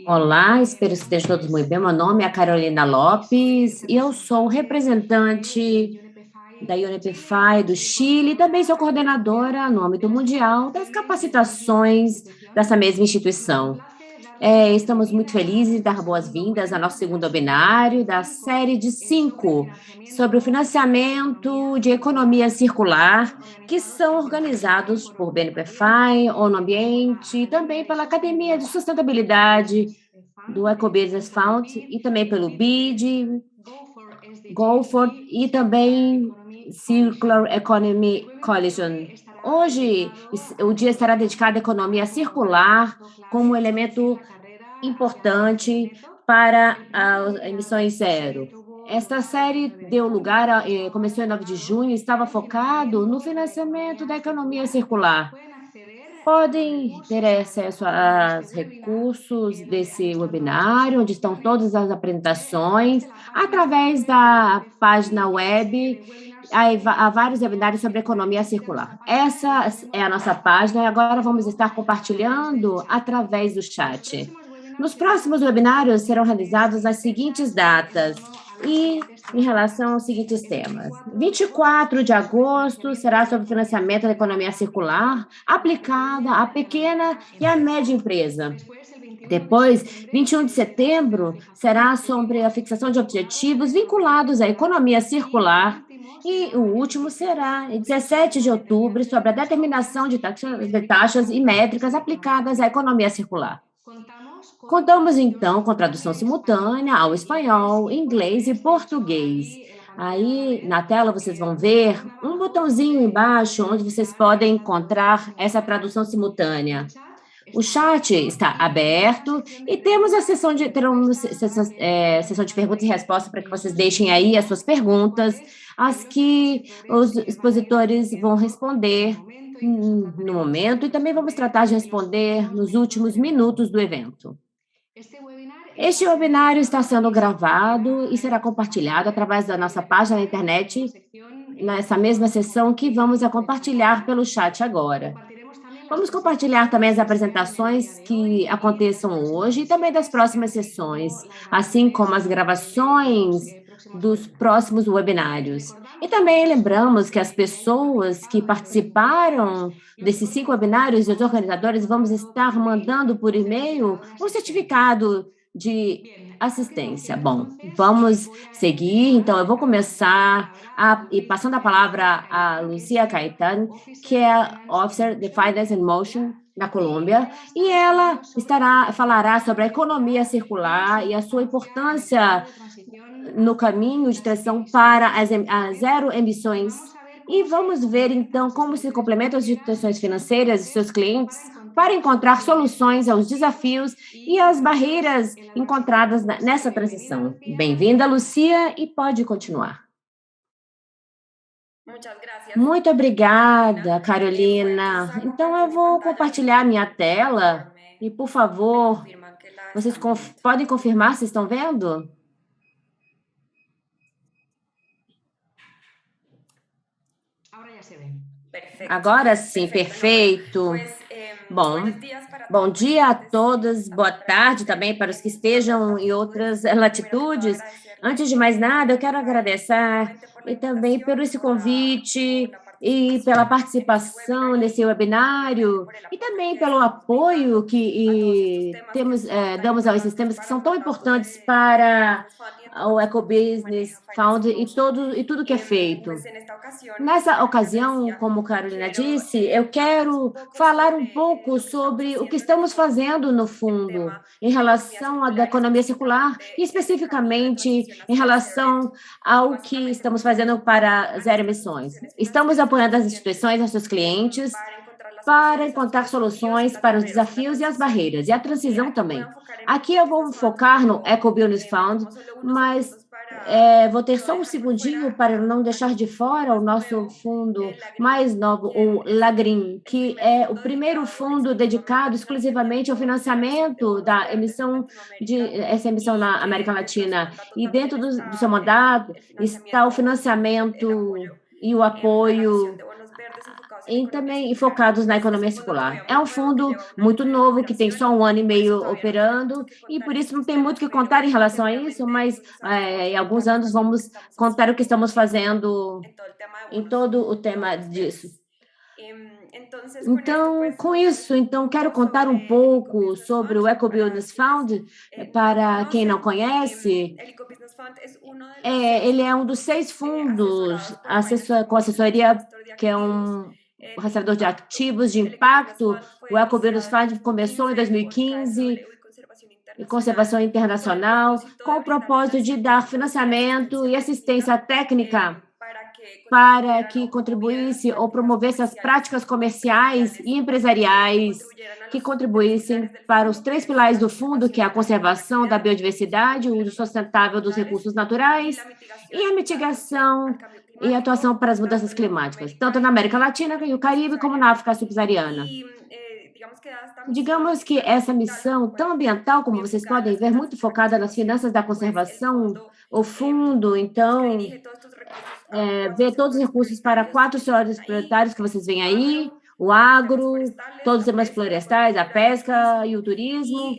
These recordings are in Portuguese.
Olá, espero que estejam todos muito bem. Meu nome é Carolina Lopes e eu sou representante da UNEPFI do Chile e também sou coordenadora no âmbito mundial das capacitações dessa mesma instituição. Estamos muito felizes de dar boas-vindas ao nosso segundo webinário da série de 5 sobre o financiamento de economia circular, que são organizados por BNPFI, ONU Ambiente e também pela Academia de Sustentabilidade do Ecobusiness Fund e também pelo BID, GoFord e também Circular Economy Coalition. Hoje, o dia estará dedicado à economia circular como elemento importante para as emissões zero. Esta série deu lugar, começou em 9 de junho, estava focado no financiamento da economia circular. Podem ter acesso aos recursos desse webinário, onde estão todas as apresentações, através da página web. Há vários webinários sobre economia circular. Essa é a nossa página e agora vamos estar compartilhando através do chat. Nos próximos webinários serão realizados as seguintes datas e em relação aos seguintes temas. 24 de agosto será sobre financiamento da economia circular aplicada à pequena e à média empresa. Depois, 21 de setembro, será sobre a fixação de objetivos vinculados à economia circular. E o último será, em 17 de outubro, sobre a determinação de taxas e métricas aplicadas à economia circular. Contamos, então, com tradução simultânea ao espanhol, inglês e português. Aí, na tela, vocês vão ver um botãozinho embaixo onde vocês podem encontrar essa tradução simultânea. O chat está aberto e temos a sessão de perguntas e respostas para que vocês deixem aí as suas perguntas, as que os expositores vão responder no momento e também vamos tratar de responder nos últimos minutos do evento. Este webinário está sendo gravado e será compartilhado através da nossa página na internet, nessa mesma sessão que vamos compartilhar pelo chat agora. Vamos compartilhar também as apresentações que aconteçam hoje e também das próximas sessões, assim como as gravações dos próximos webinários. E também lembramos que as pessoas que participaram desses 5 webinários e os organizadores vamos estar mandando por e-mail um certificado de assistência. Bom, vamos seguir. Então, eu vou começar passando a palavra a Lucia Caetano, que é Officer de Finance and Motion na Colômbia, e ela falará sobre a economia circular e a sua importância no caminho de transição para as zero emissões. E vamos ver, então, como se complementam as instituições financeiras e seus clientes para encontrar soluções aos desafios e às barreiras encontradas nessa transição. Bem-vinda, Lucia, e pode continuar. Muito obrigada, Carolina. Então, eu vou compartilhar minha tela e, por favor, vocês podem confirmar se estão vendo? Agora sim, perfeito. Bom, bom dia a todas, boa tarde também para os que estejam em outras latitudes. Antes de mais nada, eu quero agradecer e também pelo esse convite e pela participação nesse webinário e também pelo apoio que temos, damos a esses temas que são tão importantes para o Ecobusiness Fund e tudo que é feito. Nessa ocasião, como Carolina disse, eu quero falar um pouco sobre o que estamos fazendo no fundo em relação à da economia circular e especificamente em relação ao que estamos fazendo para zero emissões. Estamos apoiando as instituições, nossos clientes, para encontrar soluções para os desafios e as barreiras, e a transição também. Aqui eu vou focar no EcoBusiness Fund, mas vou ter só um segundinho para não deixar de fora o nosso fundo mais novo, o Lagrim, que é o primeiro fundo dedicado exclusivamente ao financiamento da emissão essa emissão na América Latina. E dentro do seu mandato está o financiamento e o apoio e focados na economia circular. É um fundo muito novo, que tem só um ano e meio operando, e por isso não tem muito o que contar em relação a isso, mas em alguns anos vamos contar o que estamos fazendo em todo o tema disso. Então, com isso, quero contar um pouco sobre o EcoBusiness Fund, para quem não conhece. Ele é um dos 6 fundos com assessoria, que é um rastreador de ativos de impacto. O EcoBusiness Fund começou em 2015, e conservação internacional, com o propósito de dar financiamento e assistência técnica para que contribuísse ou promovesse as práticas comerciais e empresariais que contribuíssem para os 3 pilares do fundo, que é a conservação da biodiversidade, o uso sustentável dos recursos naturais e a mitigação e atuação para as mudanças climáticas, tanto na América Latina e o Caribe, como na África subsaariana. Digamos que essa missão tão ambiental, como vocês podem ver, muito focada nas finanças da conservação, o fundo, vê todos os recursos para 4 setores prioritários que vocês veem aí: o agro, todos os temas florestais, a pesca e o turismo.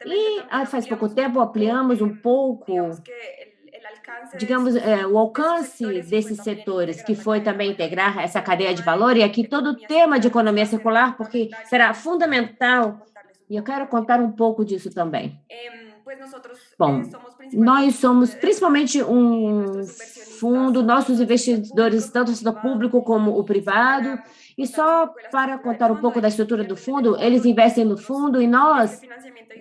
E faz pouco tempo ampliamos um pouco, digamos, o alcance desses setores, que foi também integrar essa cadeia de valor, e aqui todo o tema de economia circular, porque será fundamental, e eu quero contar um pouco disso também. Bom, nós somos principalmente um fundo, nossos investidores, tanto o setor público como o privado, e só para contar um pouco da estrutura do fundo, eles investem no fundo e nós,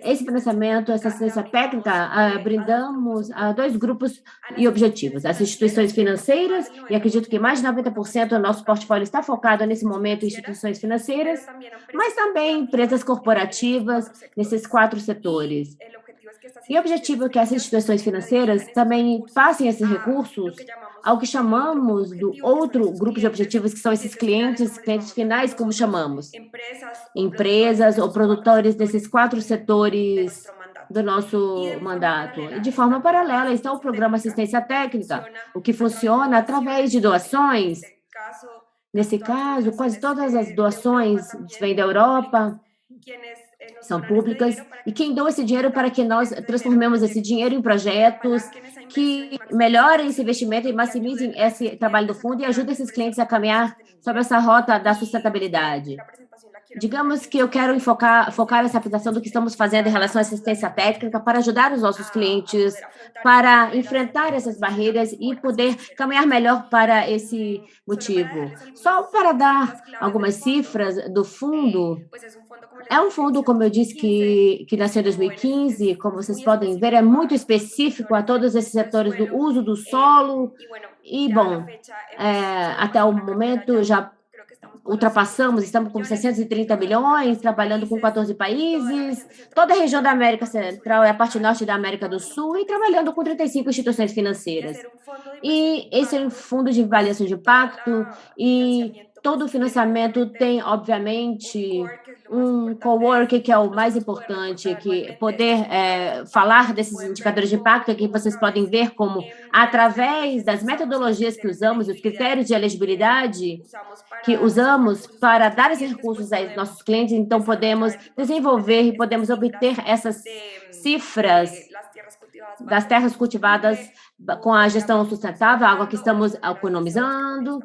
esse financiamento, essa assistência técnica, brindamos a 2 grupos e objetivos: as instituições financeiras, e acredito que mais de 90% do nosso portfólio está focado nesse momento em instituições financeiras, mas também empresas corporativas nesses 4 setores. E o objetivo é que essas instituições financeiras também passem esses recursos ao que chamamos do outro grupo de objetivos, que são esses clientes finais, como chamamos, empresas ou produtores desses 4 setores do nosso mandato. E de forma paralela está o programa Assistência Técnica, o que funciona através de doações. Nesse caso, quase todas as doações vêm da Europa, são públicas, e quem doa esse dinheiro para que nós transformemos esse dinheiro em projetos que melhorem esse investimento e maximizem esse trabalho do fundo e ajudem esses clientes a caminhar sobre essa rota da sustentabilidade. Digamos que eu quero focar essa apresentação do que estamos fazendo em relação à assistência técnica para ajudar os nossos clientes para enfrentar essas barreiras e poder caminhar melhor para esse motivo. Só para dar algumas cifras do fundo, é um fundo, como eu disse, que nasceu em 2015, como vocês podem ver, é muito específico a todos esses setores do uso do solo. E, bom, até o momento já estamos com 630 milhões, trabalhando com 14 países, toda a região da América Central e a parte norte da América do Sul, e trabalhando com 35 instituições financeiras. E esse é um fundo de avaliação de impacto, e todo o financiamento tem, obviamente, um coworking, que é o mais importante, que poder falar desses indicadores de impacto, que vocês podem ver como, através das metodologias que usamos, os critérios de elegibilidade que usamos para dar esses recursos aos nossos clientes, então podemos desenvolver e podemos obter essas cifras das terras cultivadas com a gestão sustentável, a água que estamos economizando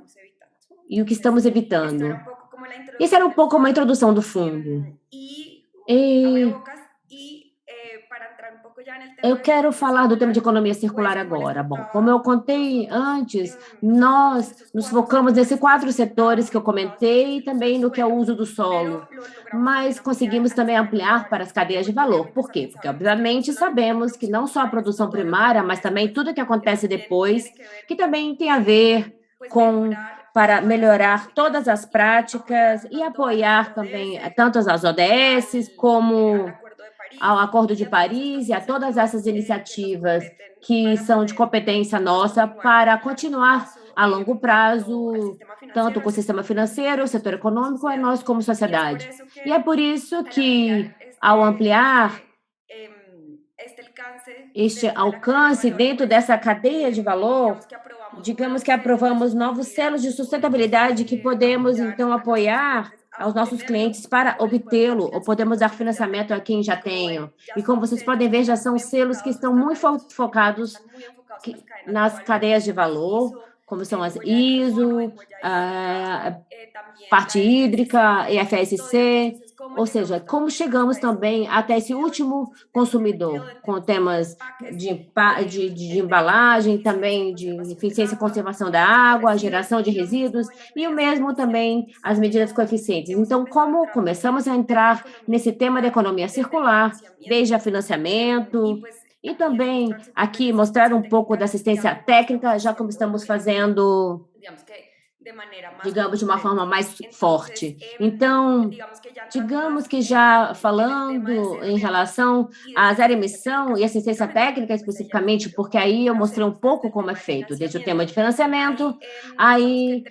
e o que estamos evitando. Isso era um pouco uma introdução do fundo. E eu quero falar do tema de economia circular agora. Bom, como eu contei antes, nós nos focamos nesses 4 setores que eu comentei e também no que é o uso do solo, mas conseguimos também ampliar para as cadeias de valor. Por quê? Porque, obviamente, sabemos que não só a produção primária, mas também tudo que acontece depois, que também tem a ver com para melhorar todas as práticas e apoiar também tanto as ODS como ao Acordo de Paris e a todas essas iniciativas que são de competência nossa para continuar a longo prazo, tanto com o sistema financeiro, o setor econômico, e nós como sociedade. E é por isso que, ao ampliar este alcance dentro dessa cadeia de valor, digamos que aprovamos novos selos de sustentabilidade que podemos, então, apoiar aos nossos clientes para obtê-lo, ou podemos dar financiamento a quem já tem. E como vocês podem ver, já são selos que estão muito focados nas cadeias de valor, como são as ISO, a parte hídrica, EFSC, ou seja, como chegamos também até esse último consumidor, com temas de embalagem, também de eficiência e conservação da água, geração de resíduos, e o mesmo também as medidas coeficientes. Então, como começamos a entrar nesse tema da economia circular, desde a financiamento, e também aqui mostrar um pouco da assistência técnica, já como estamos fazendo, digamos, de uma forma mais forte. Então, digamos que já falando em relação à zero emissão e assistência técnica especificamente, porque aí eu mostrei um pouco como é feito, desde o tema de financiamento, aí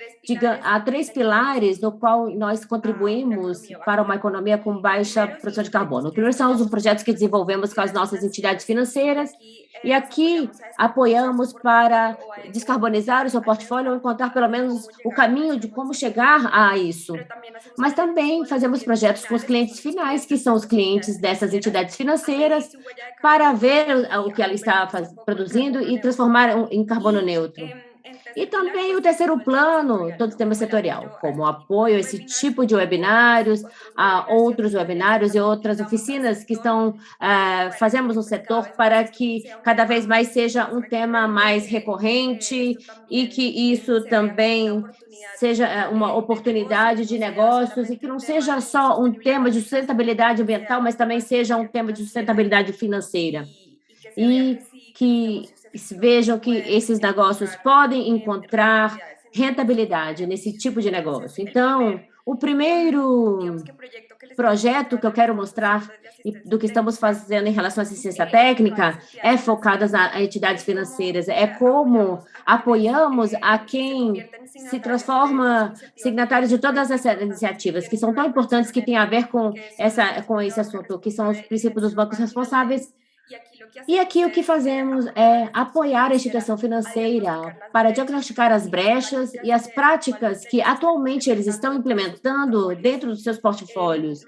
há 3 pilares no qual nós contribuímos para uma economia com baixa produção de carbono. O primeiro são os projetos que desenvolvemos com as nossas entidades financeiras, e aqui apoiamos para descarbonizar o seu portfólio ou encontrar pelo menos o caminho de como chegar a isso. Mas também fazemos projetos com os clientes finais, que são os clientes dessas entidades financeiras, para ver o que ela está produzindo e transformar em carbono neutro. E também o terceiro plano, todo o tema setorial, como apoio a esse tipo de webinários, a outros webinários e outras oficinas que fazemos no setor para que cada vez mais seja um tema mais recorrente e que isso também seja uma oportunidade de negócios e que não seja só um tema de sustentabilidade ambiental, mas também seja um tema de sustentabilidade financeira. E que vejam que esses negócios podem encontrar rentabilidade nesse tipo de negócio. Então, o primeiro projeto que eu quero mostrar do que estamos fazendo em relação à assistência técnica é focado nas entidades financeiras, é como apoiamos a quem se transforma signatários de todas essas iniciativas, que são tão importantes, que têm a ver com esse assunto, que são os princípios dos bancos responsáveis. E aqui o que fazemos é apoiar a instituição financeira para diagnosticar as brechas e as práticas que atualmente eles estão implementando dentro dos seus portfólios.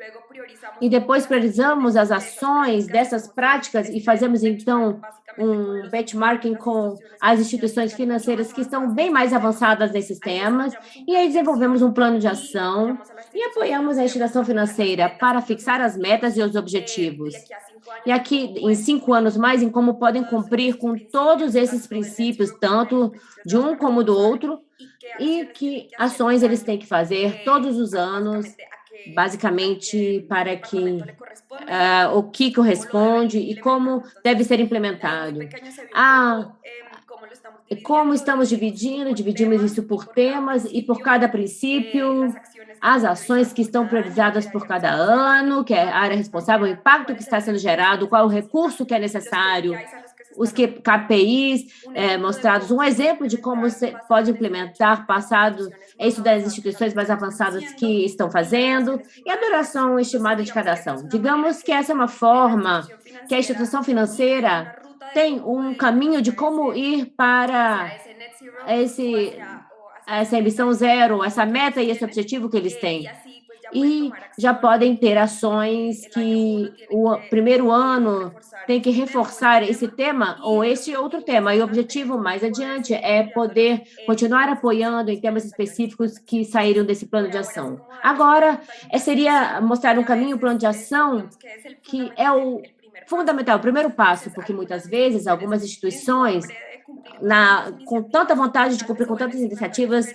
E depois priorizamos as ações dessas práticas e fazemos, então, um benchmarking com as instituições financeiras que estão bem mais avançadas nesses temas, e aí desenvolvemos um plano de ação e apoiamos a instituição financeira para fixar as metas e os objetivos. E aqui, em 5 anos mais, em como podem cumprir com todos esses princípios, tanto de um como do outro, e que ações eles têm que fazer todos os anos, basicamente, para que o que corresponde e como deve ser implementado. Como estamos dividimos isso por temas e por cada princípio, as ações que estão priorizadas por cada ano, que é a área responsável, o impacto que está sendo gerado, qual o recurso que é necessário, os KPIs mostrados, um exemplo de como você pode implementar passado isso das instituições mais avançadas que estão fazendo, e a duração estimada de cada ação. Digamos que essa é uma forma que a instituição financeira tem um caminho de como ir para essa emissão zero, essa meta e esse objetivo que eles têm. E já podem ter ações que o primeiro ano tem que reforçar esse tema ou esse outro tema. E o objetivo mais adiante é poder continuar apoiando em temas específicos que saíram desse plano de ação. Agora, seria mostrar um caminho, um plano de ação, que é o fundamental, o primeiro passo, porque muitas vezes algumas instituições, com tanta vontade de cumprir com tantas iniciativas,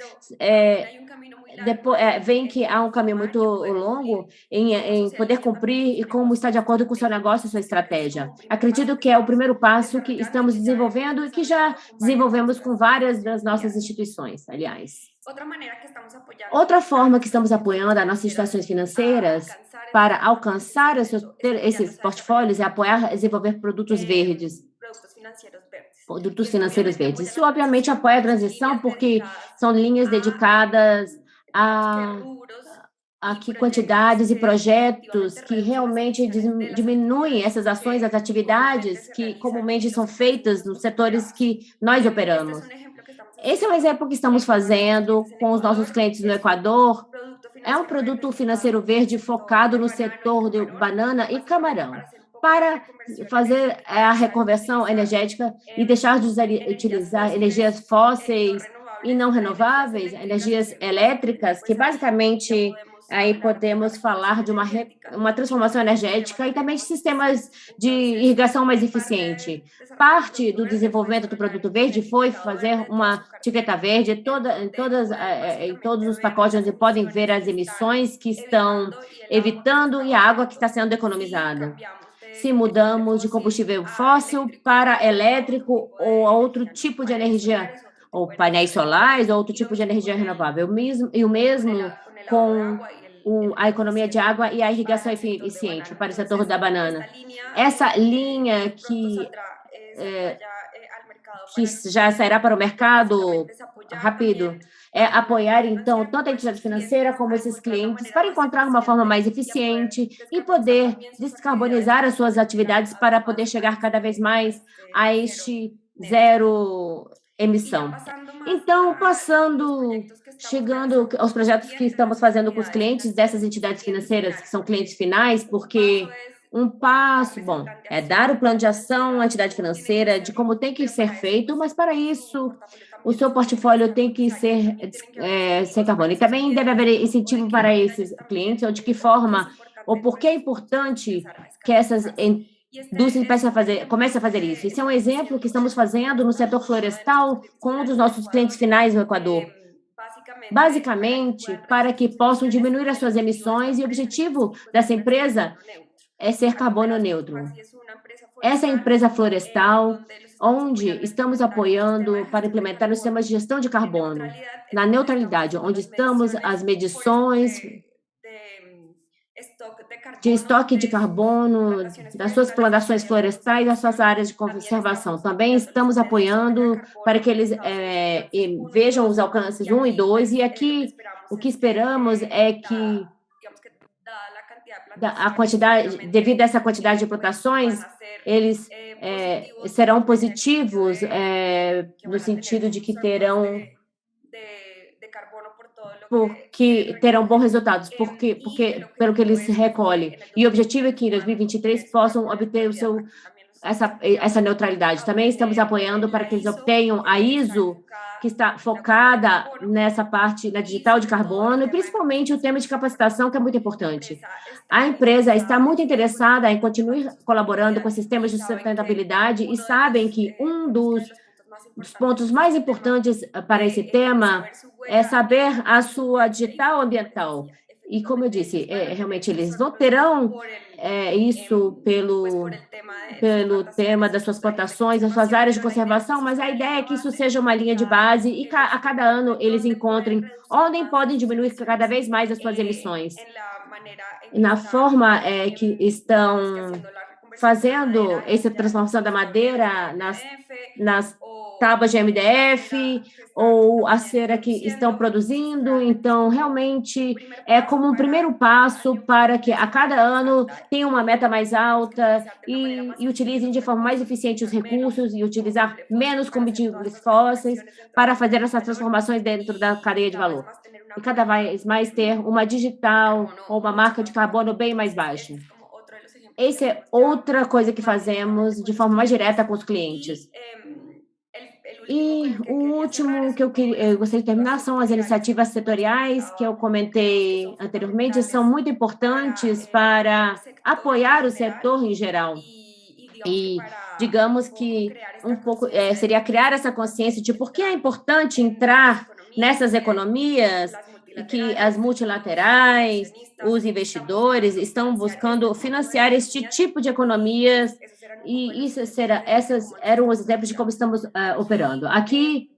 depois, vem que há um caminho muito longo em poder cumprir e como está de acordo com o seu negócio e sua estratégia. Acredito que é o primeiro passo que estamos desenvolvendo e que já desenvolvemos com várias das nossas instituições, aliás. Outra forma que estamos apoiando as nossas instituições financeiras para alcançar esses portfólios é apoiar desenvolver produtos verdes. Produtos financeiros verdes. Isso, obviamente, apoia a transição, porque são linhas dedicadas a que quantidades e projetos que realmente diminuem essas ações, as atividades que comumente são feitas nos setores que nós operamos. Esse é um exemplo que estamos fazendo com os nossos clientes no Equador. É um produto financeiro verde focado no setor de banana e camarão, para fazer a reconversão energética e deixar de utilizar energias fósseis e não renováveis, energias elétricas, que basicamente aí podemos falar de uma transformação energética e também de sistemas de irrigação mais eficiente. Parte do desenvolvimento do produto verde foi fazer uma etiqueta verde em todos os pacotes onde podem ver as emissões que estão evitando e a água que está sendo economizada. Se mudamos de combustível fóssil para elétrico ou outro tipo de energia, ou painéis solares, ou outro tipo de energia renovável. O mesmo com a economia de água e a irrigação eficiente para o setor da banana. Essa linha que já sairá para o mercado rápido, é apoiar, então, tanto a entidade financeira como esses clientes para encontrar uma forma mais eficiente e poder descarbonizar as suas atividades para poder chegar cada vez mais a este zero emissão. Então, chegando aos projetos que estamos fazendo com os clientes dessas entidades financeiras, que são clientes finais, porque um passo, é dar o plano de ação à entidade financeira de como tem que ser feito, mas para isso o seu portfólio tem que ser sem carbono. E também deve haver incentivo para esses clientes, ou de que forma, ou por que é importante que essas indústrias comecem a fazer isso. Esse é um exemplo que estamos fazendo no setor florestal com um dos nossos clientes finais no Equador. Basicamente, para que possam diminuir as suas emissões, e o objetivo dessa empresa é ser carbono neutro. Essa é a empresa florestal, onde estamos apoiando para implementar os sistemas de gestão de carbono, na neutralidade, onde estamos as medições de estoque de carbono das suas plantações florestais e das suas áreas de conservação. Também estamos apoiando para que eles vejam os alcances 1 e 2, e aqui o que esperamos é que devido a essa quantidade de plantações, eles serão positivos no sentido de que terão bons resultados, pelo que eles recolhem. E o objetivo é que em 2023 possam obter essa neutralidade. Também estamos apoiando para que eles obtenham a ISO, que está focada nessa parte da digital de carbono, e principalmente o tema de capacitação, que é muito importante. A empresa está muito interessada em continuar colaborando com sistemas de sustentabilidade e sabem que um dos pontos mais importantes para esse tema é saber a sua digital ambiental. E, como eu disse, realmente eles não terão isso pelo tema das suas plantações, das suas áreas de conservação, mas a ideia é que isso seja uma linha de base e a cada ano eles encontrem onde podem diminuir cada vez mais as suas emissões. Na forma que estão fazendo essa transformação da madeira nas tábuas de MDF ou a cera que estão produzindo. Então, realmente, é como um primeiro passo para que a cada ano tenham uma meta mais alta e utilizem de forma mais eficiente os recursos e utilizar menos combustíveis fósseis para fazer essas transformações dentro da cadeia de valor. E cada vez mais ter uma digital ou uma marca de carbono bem mais baixa. Essa é outra coisa que fazemos de forma mais direta com os clientes. E o último que eu gostaria de terminar são as iniciativas setoriais que eu comentei anteriormente, são muito importantes para apoiar o setor em geral. E digamos que um pouco seria criar essa consciência de por que é importante entrar nessas economias e que as multilaterais, os investidores estão buscando financiar este tipo de economias e essas eram os exemplos de como estamos operando. Aqui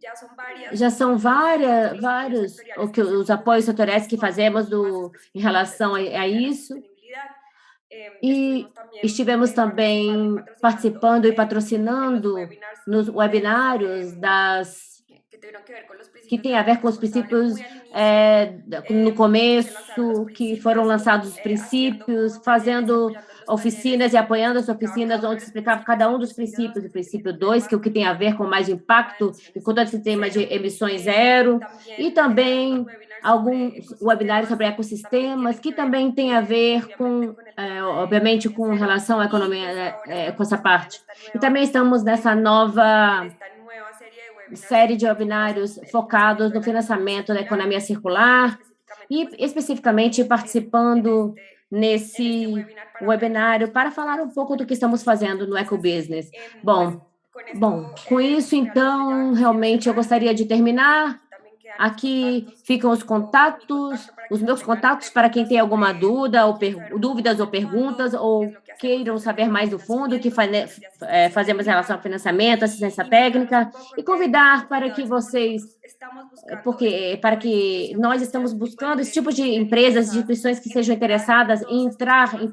já são vários os apoios setoriais que fazemos em relação a isso. E estivemos também participando e patrocinando nos webinários que tem a ver com os princípios no começo, que foram lançados os princípios, fazendo oficinas e apoiando as oficinas onde se explicava cada um dos princípios. O princípio 2, que é o que tem a ver com mais impacto e com todo esse tema de emissões zero, e também alguns webinários sobre ecossistemas, que também tem a ver com, obviamente, com relação à economia, com essa parte. E também estamos nessa nova série de webinários focados no financiamento da economia circular e, especificamente, participando nesse webinário para falar um pouco do que estamos fazendo no ecobusiness. Bom, com isso, então, realmente eu gostaria de terminar. Aqui ficam os meus contatos para quem tem alguma dúvida dúvidas ou perguntas ou queiram saber mais do fundo que fazemos em relação ao financiamento, assistência técnica e convidar para que vocês, para que nós estamos buscando esse tipo de empresas, instituições que sejam interessadas em entrar em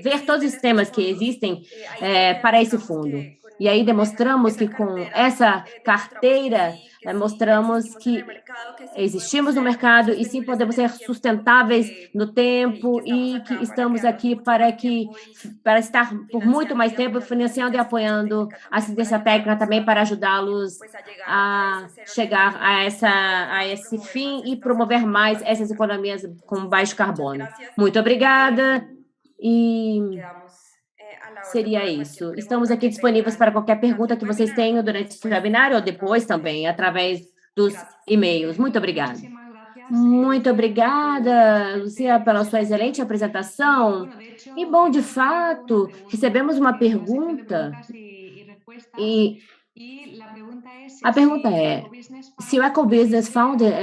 ver todos os temas que existem para esse fundo. E aí demonstramos que com essa carteira, mostramos que existimos no mercado e sim podemos ser sustentáveis no tempo e que estamos aqui para estar por muito mais tempo financiando e apoiando a assistência técnica também para ajudá-los a chegar a esse fim e promover mais essas economias com baixo carbono. Muito obrigada e seria isso. Estamos aqui disponíveis para qualquer pergunta que vocês tenham durante esse webinar ou depois também, através dos e-mails. Muito obrigada. Muito obrigada, Lucia, pela sua excelente apresentação. E, bom, de fato, recebemos uma pergunta e a pergunta é se o Ecobusiness Founder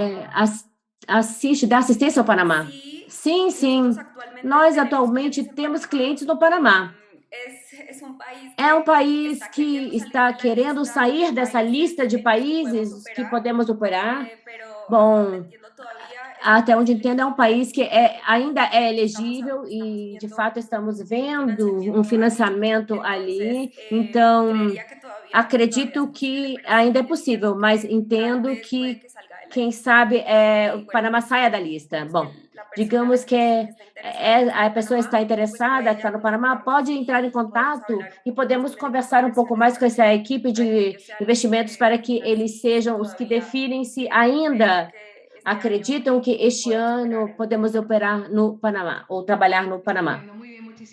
dá assistência ao Panamá. Sim, sim. Nós atualmente temos clientes no Panamá. É um país que está querendo sair dessa lista de países que podemos operar. Bom, até onde entendo, é um país que ainda é elegível e, de fato, estamos vendo um financiamento ali. Então, acredito que ainda é possível, mas entendo que, quem sabe, o Panamá saia da lista. Bom, digamos que a pessoa está interessada, que está no Panamá, pode entrar em contato e podemos conversar um pouco mais com essa equipe de investimentos para que eles sejam os que definem se ainda acreditam que este ano podemos operar no Panamá ou trabalhar no Panamá.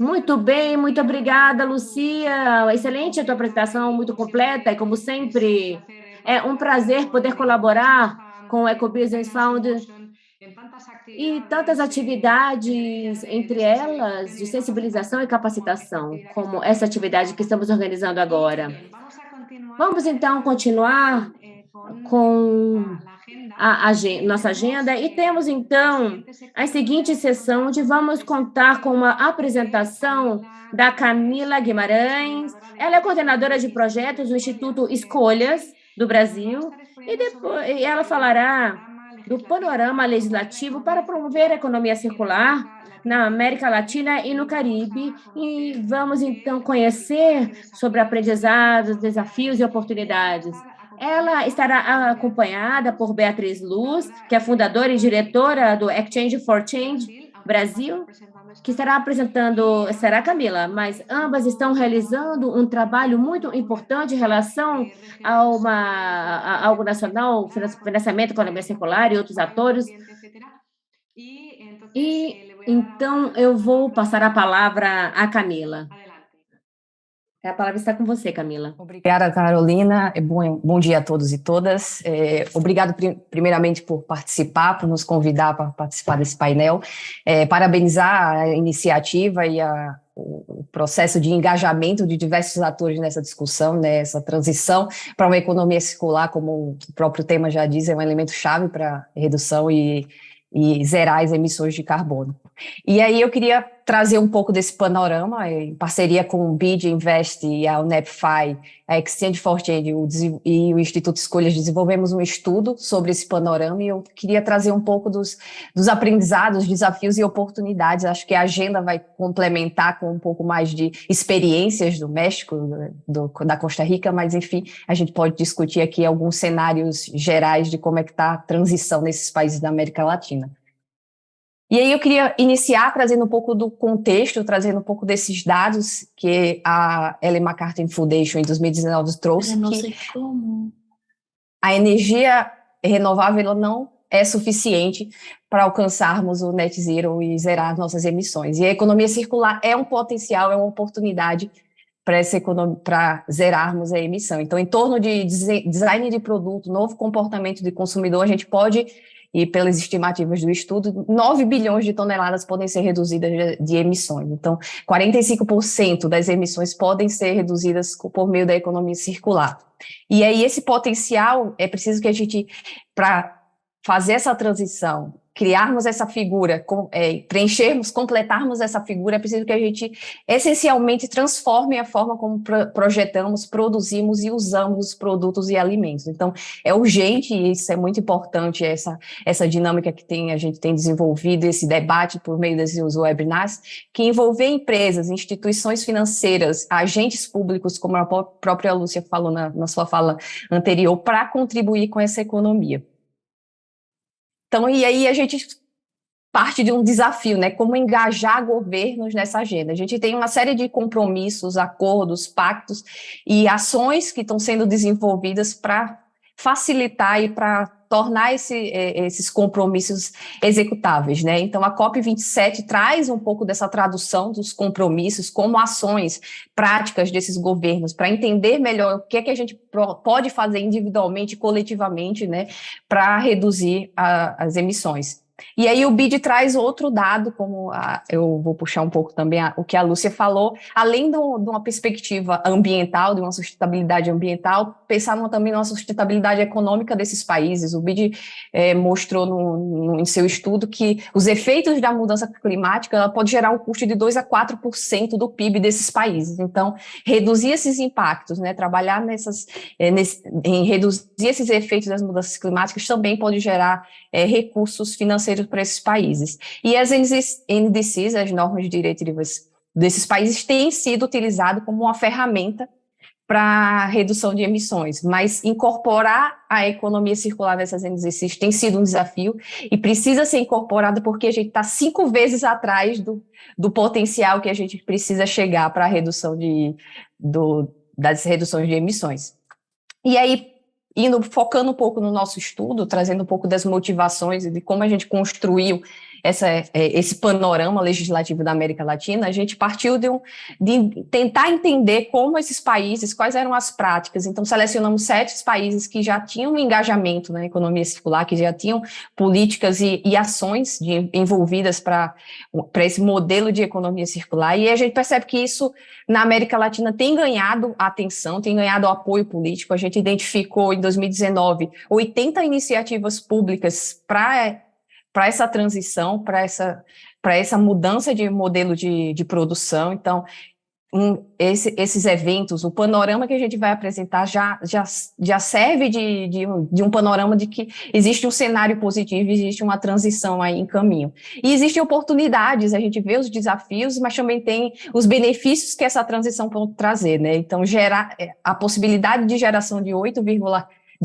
Muito bem, muito obrigada, Lucia. Excelente a tua apresentação, muito completa e, como sempre, é um prazer poder colaborar com o Ecobusiness Founder e tantas atividades, entre elas, de sensibilização e capacitação, como essa atividade que estamos organizando agora. Vamos, então, continuar com nossa agenda e temos, então, a seguinte sessão, onde vamos contar com uma apresentação da Camila Guimarães. Ela é coordenadora de projetos do Instituto Escolhas do Brasil e depois ela falará do panorama legislativo para promover a economia circular na América Latina e no Caribe. E vamos, então, conhecer sobre aprendizados, desafios e oportunidades. Ela estará acompanhada por Beatriz Luz, que é fundadora e diretora do Exchange for Change Brasil, que estará apresentando, será Camila, mas ambas estão realizando um trabalho muito importante em relação a algo nacional, financiamento, economia circular e outros atores. E então eu vou passar a palavra à Camila. A palavra está com você, Camila. Obrigada, Carolina. Bom dia a todos e todas. Obrigado, primeiramente, por participar, por nos convidar para participar desse painel. Parabenizar a iniciativa e o processo de engajamento de diversos atores nessa discussão, nessa transição para uma economia circular, como o próprio tema já diz, é um elemento chave para a redução e zerar as emissões de carbono. E aí eu queria trazer um pouco desse panorama, em parceria com o BID Invest e a UNEP-FI, a Exchange for Change e o Instituto Escolhas, desenvolvemos um estudo sobre esse panorama e eu queria trazer um pouco dos aprendizados, desafios e oportunidades. Acho que a agenda vai complementar com um pouco mais de experiências do México, da Costa Rica, mas enfim, a gente pode discutir aqui alguns cenários gerais de como é que está a transição nesses países da América Latina. E aí eu queria iniciar trazendo um pouco do contexto, trazendo um pouco desses dados que a Ellen MacArthur Foundation em 2019 trouxe, que a energia renovável não é suficiente para alcançarmos o net zero e zerar nossas emissões. E a economia circular é um potencial, é uma oportunidade para zerarmos a emissão. Então, em torno de design de produto, novo comportamento de consumidor, a gente pode, e pelas estimativas do estudo, 9 bilhões de toneladas podem ser reduzidas de emissões. Então, 45% das emissões podem ser reduzidas por meio da economia circular. E aí, esse potencial, é preciso que a gente, para fazer essa transição, criarmos essa figura, completarmos essa figura, é preciso que a gente, essencialmente, transforme a forma como projetamos, produzimos e usamos os produtos e alimentos. Então, é urgente, e isso é muito importante, essa dinâmica que a gente tem desenvolvido, esse debate por meio desses webinars, que envolver empresas, instituições financeiras, agentes públicos, como a própria Lúcia falou na sua fala anterior, para contribuir com essa economia. Então, e aí a gente parte de um desafio, né? Como engajar governos nessa agenda. A gente tem uma série de compromissos, acordos, pactos e ações que estão sendo desenvolvidas para facilitar e para tornar esses compromissos executáveis, né? Então, a COP27 traz um pouco dessa tradução dos compromissos como ações práticas desses governos, para entender melhor o que é que a gente pode fazer individualmente, coletivamente, né, para reduzir as emissões. E aí o BID traz outro dado, eu vou puxar um pouco também o que a Lúcia falou, além de uma perspectiva ambiental, de uma sustentabilidade ambiental, pensar também numa sustentabilidade econômica desses países. O BID mostrou em seu estudo que os efeitos da mudança climática ela pode gerar um custo de 2 a 4% do PIB desses países. Então, reduzir esses impactos, né, trabalhar em reduzir esses efeitos das mudanças climáticas também pode gerar recursos financeiros para esses países. E as NDCs, as normas diretivas desses países, têm sido utilizadas como uma ferramenta para redução de emissões, mas incorporar a economia circular nessas NDCs tem sido um desafio e precisa ser incorporada porque a gente está 5 vezes atrás do potencial que a gente precisa chegar para a redução das reduções de emissões. E aí, focando um pouco no nosso estudo, trazendo um pouco das motivações e de como a gente construiu esse panorama legislativo da América Latina, a gente partiu de tentar entender como esses países, quais eram as práticas. Então, selecionamos 7 países que já tinham um engajamento na economia circular, que já tinham políticas e ações envolvidas para esse modelo de economia circular, e a gente percebe que isso, na América Latina, tem ganhado atenção, tem ganhado apoio político. A gente identificou, em 2019, 80 iniciativas públicas para essa transição, para essa mudança de modelo de produção. Então, esses eventos, o panorama que a gente vai apresentar já serve de um panorama de que existe um cenário positivo, existe uma transição aí em caminho. E existem oportunidades, a gente vê os desafios, mas também tem os benefícios que essa transição pode trazer, né? Então, a possibilidade de geração de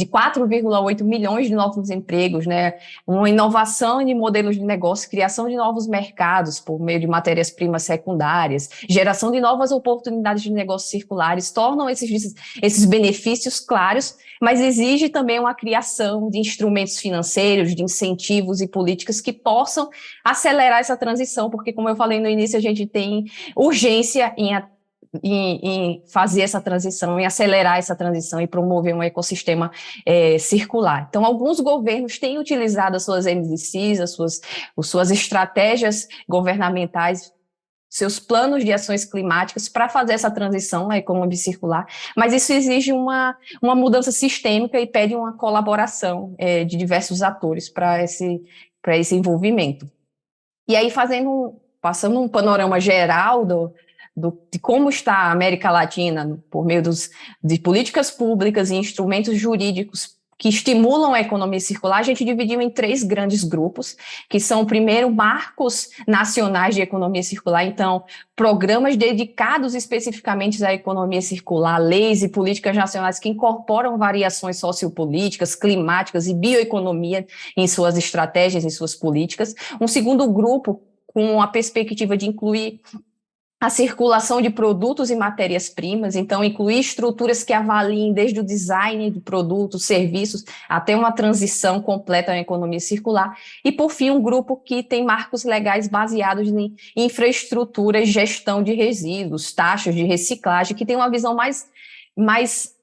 4,8 milhões de novos empregos, né? Uma inovação de modelos de negócio, criação de novos mercados por meio de matérias-primas secundárias, geração de novas oportunidades de negócios circulares, tornam esses benefícios claros, mas exige também uma criação de instrumentos financeiros, de incentivos e políticas que possam acelerar essa transição, porque, como eu falei no início, a gente tem urgência em fazer essa transição, em acelerar essa transição e promover um ecossistema circular. Então, alguns governos têm utilizado as suas NDCs, as suas estratégias governamentais, seus planos de ações climáticas para fazer essa transição à economia circular, mas isso exige uma mudança sistêmica e pede uma colaboração de diversos atores para esse envolvimento. E aí, passando um panorama geral de como está a América Latina por meio de políticas públicas e instrumentos jurídicos que estimulam a economia circular, a gente dividiu em 3 grandes grupos, que são, primeiro, marcos nacionais de economia circular, então, programas dedicados especificamente à economia circular, leis e políticas nacionais que incorporam variações sociopolíticas, climáticas e bioeconomia em suas estratégias, em suas políticas. Um segundo grupo, com a perspectiva de incluir a circulação de produtos e matérias-primas, então incluir estruturas que avaliem desde o design de produtos, serviços, até uma transição completa à economia circular. E, por fim, um grupo que tem marcos legais baseados em infraestrutura e gestão de resíduos, taxas de reciclagem, que tem uma visão mais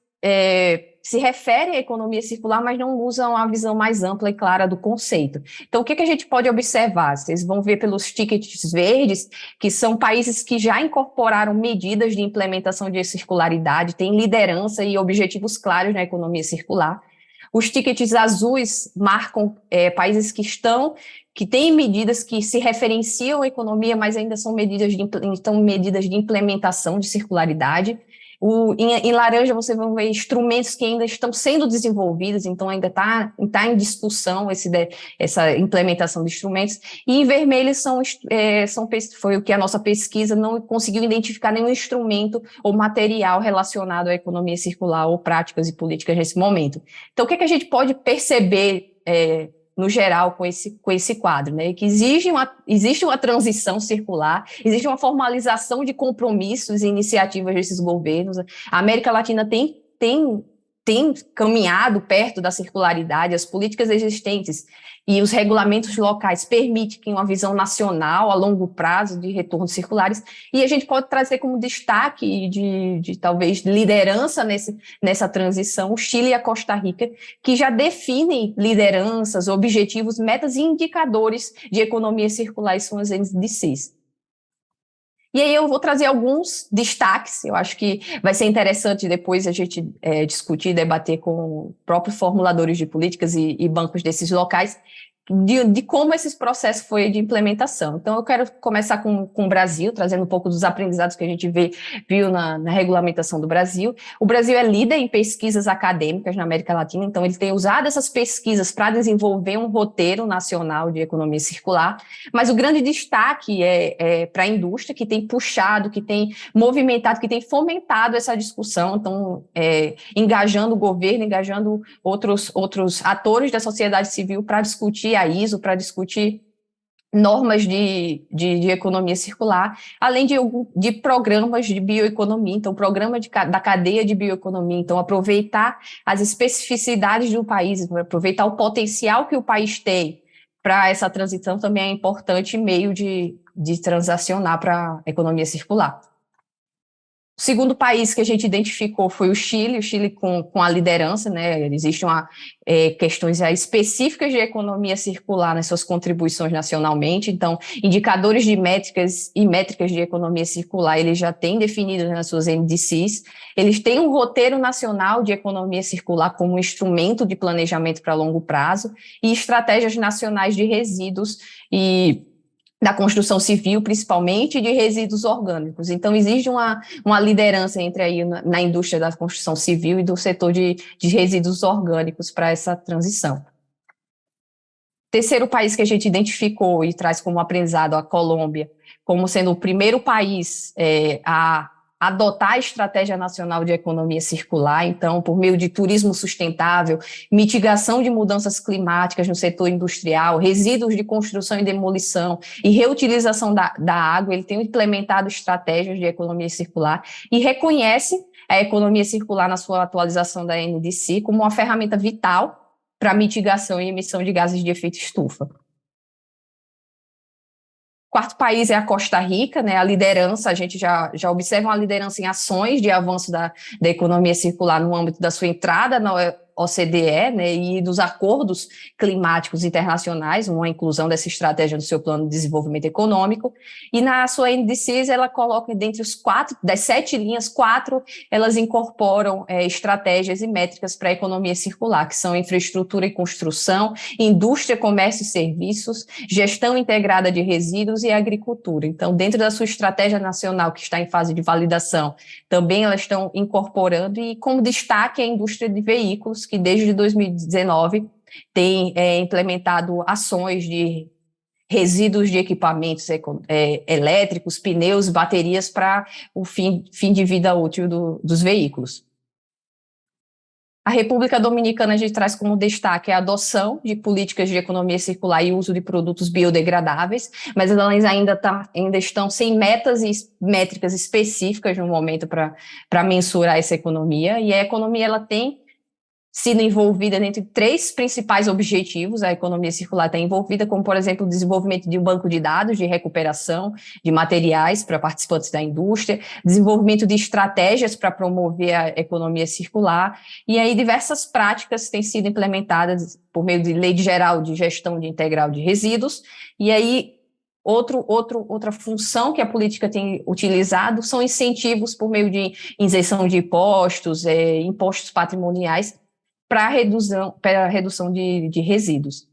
se refere à economia circular, mas não usam a visão mais ampla e clara do conceito. Então, o que a gente pode observar? Vocês vão ver pelos tickets verdes, que são países que já incorporaram medidas de implementação de circularidade, têm liderança e objetivos claros na economia circular. Os tickets azuis marcam países que têm medidas que se referenciam à economia, mas ainda são medidas de implementação de circularidade. Em laranja você vai ver instrumentos que ainda estão sendo desenvolvidos, então ainda está em discussão essa implementação de instrumentos, e em vermelho foi o que a nossa pesquisa não conseguiu identificar nenhum instrumento ou material relacionado à economia circular ou práticas e políticas nesse momento. Então, o que a gente pode perceber no geral, com esse quadro, né? Que existe uma transição circular, existe uma formalização de compromissos e iniciativas desses governos. A América Latina tem caminhado perto da circularidade, as políticas existentes e os regulamentos locais permitem uma visão nacional a longo prazo de retornos circulares, e a gente pode trazer como destaque de talvez liderança nessa transição o Chile e a Costa Rica, que já definem lideranças, objetivos, metas e indicadores de economia circular, e são as NDCs. E aí eu vou trazer alguns destaques, eu acho que vai ser interessante depois a gente discutir, debater com próprios formuladores de políticas e bancos desses locais, de como esse processo foi de implementação. Então, eu quero começar com o Brasil, trazendo um pouco dos aprendizados que a gente viu na regulamentação do Brasil. O Brasil é líder em pesquisas acadêmicas na América Latina, então ele tem usado essas pesquisas para desenvolver um roteiro nacional de economia circular, mas o grande destaque é para a indústria, que tem puxado, que tem movimentado, que tem fomentado essa discussão, então engajando o governo, engajando outros atores da sociedade civil para discutir a ISO, para discutir normas de economia circular, além de programas de bioeconomia, então programa da cadeia de bioeconomia, então aproveitar as especificidades do país, aproveitar o potencial que o país tem para essa transição também é importante meio de transacionar para a economia circular. O segundo país que a gente identificou foi o Chile com a liderança, né? Existem questões específicas de economia circular nas suas contribuições nacionalmente, então, indicadores de métricas e métricas de economia circular, eles já têm definidos nas suas NDCs, eles têm um roteiro nacional de economia circular como instrumento de planejamento para longo prazo e estratégias nacionais de resíduos e da construção civil, principalmente, e de resíduos orgânicos. Então, existe uma liderança entre aí na indústria da construção civil e do setor de resíduos orgânicos para essa transição. Terceiro país que a gente identificou e traz como aprendizado a Colômbia, como sendo o primeiro país a adotar a Estratégia Nacional de Economia Circular, então, por meio de turismo sustentável, mitigação de mudanças climáticas no setor industrial, resíduos de construção e demolição e reutilização da água, ele tem implementado estratégias de economia circular e reconhece a economia circular na sua atualização da NDC como uma ferramenta vital para mitigação e emissão de gases de efeito estufa. Quarto país é a Costa Rica, né? A liderança, a gente já observa uma liderança em ações de avanço da economia circular no âmbito da sua entrada na OCDE, né, e dos acordos climáticos internacionais, uma inclusão dessa estratégia no seu plano de desenvolvimento econômico, e na sua NDCs ela coloca dentre das 7 linhas, 4 elas incorporam estratégias e métricas para a economia circular, que são infraestrutura e construção, indústria, comércio e serviços, gestão integrada de resíduos e agricultura. Então, dentro da sua estratégia nacional, que está em fase de validação, também elas estão incorporando, e como destaque a indústria de veículos, que desde 2019 tem implementado ações de resíduos de equipamentos elétricos, pneus, baterias para o fim de vida útil dos veículos. A República Dominicana, a gente traz como destaque a adoção de políticas de economia circular e uso de produtos biodegradáveis, mas elas ainda estão sem metas e métricas específicas no momento para mensurar essa economia, e a economia ela tem sido envolvida entre 3 principais objetivos. A economia circular está envolvida, como, por exemplo, o desenvolvimento de um banco de dados de recuperação de materiais para participantes da indústria, desenvolvimento de estratégias para promover a economia circular, e aí diversas práticas têm sido implementadas por meio de Lei Geral de Gestão Integral de Resíduos, e aí outra função que a política tem utilizado são incentivos por meio de isenção de impostos, impostos patrimoniais, para a redução de resíduos.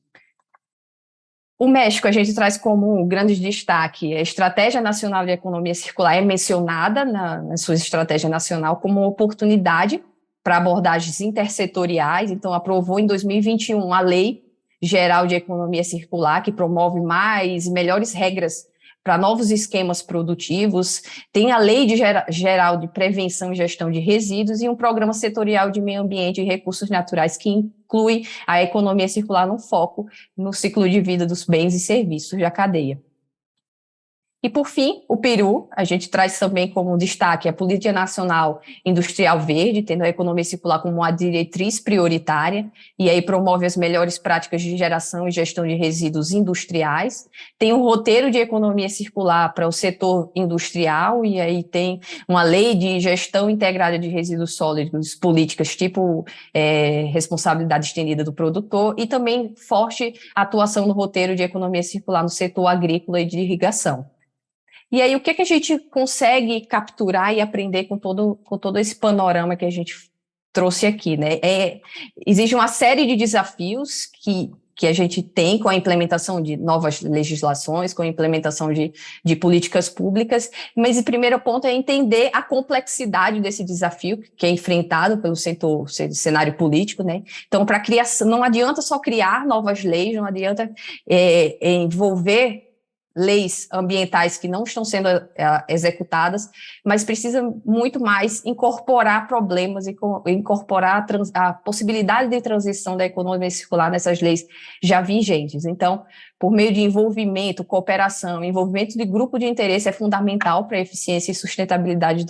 O México, a gente traz como um grande destaque a Estratégia Nacional de Economia Circular, é mencionada na sua estratégia nacional como uma oportunidade para abordagens intersetoriais. Então, aprovou em 2021 a Lei Geral de Economia Circular, que promove mais e melhores regras para novos esquemas produtivos, tem a Lei Geral de Prevenção e Gestão de Resíduos e um programa setorial de meio ambiente e recursos naturais que inclui a economia circular no foco no ciclo de vida dos bens e serviços da cadeia. E, por fim, o Peru, a gente traz também como destaque a Política Nacional Industrial Verde, tendo a economia circular como uma diretriz prioritária, e aí promove as melhores práticas de geração e gestão de resíduos industriais. Tem um roteiro de economia circular para o setor industrial, e aí tem uma lei de gestão integrada de resíduos sólidos, políticas tipo responsabilidade estendida do produtor, e também forte atuação no roteiro de economia circular no setor agrícola e de irrigação. E aí, o que a gente consegue capturar e aprender com todo esse panorama que a gente trouxe aqui, né? Existe uma série de desafios que a gente tem com a implementação de novas legislações, com a implementação de políticas públicas, mas o primeiro ponto é entender a complexidade desse desafio que é enfrentado pelo cenário político, né? Então, para criação, não adianta só criar novas leis, não adianta envolver leis ambientais que não estão sendo executadas, mas precisa muito mais incorporar problemas e incorporar a possibilidade de transição da economia circular nessas leis já vigentes. Então, por meio de envolvimento, cooperação, envolvimento de grupo de interesse é fundamental para a eficiência e sustentabilidade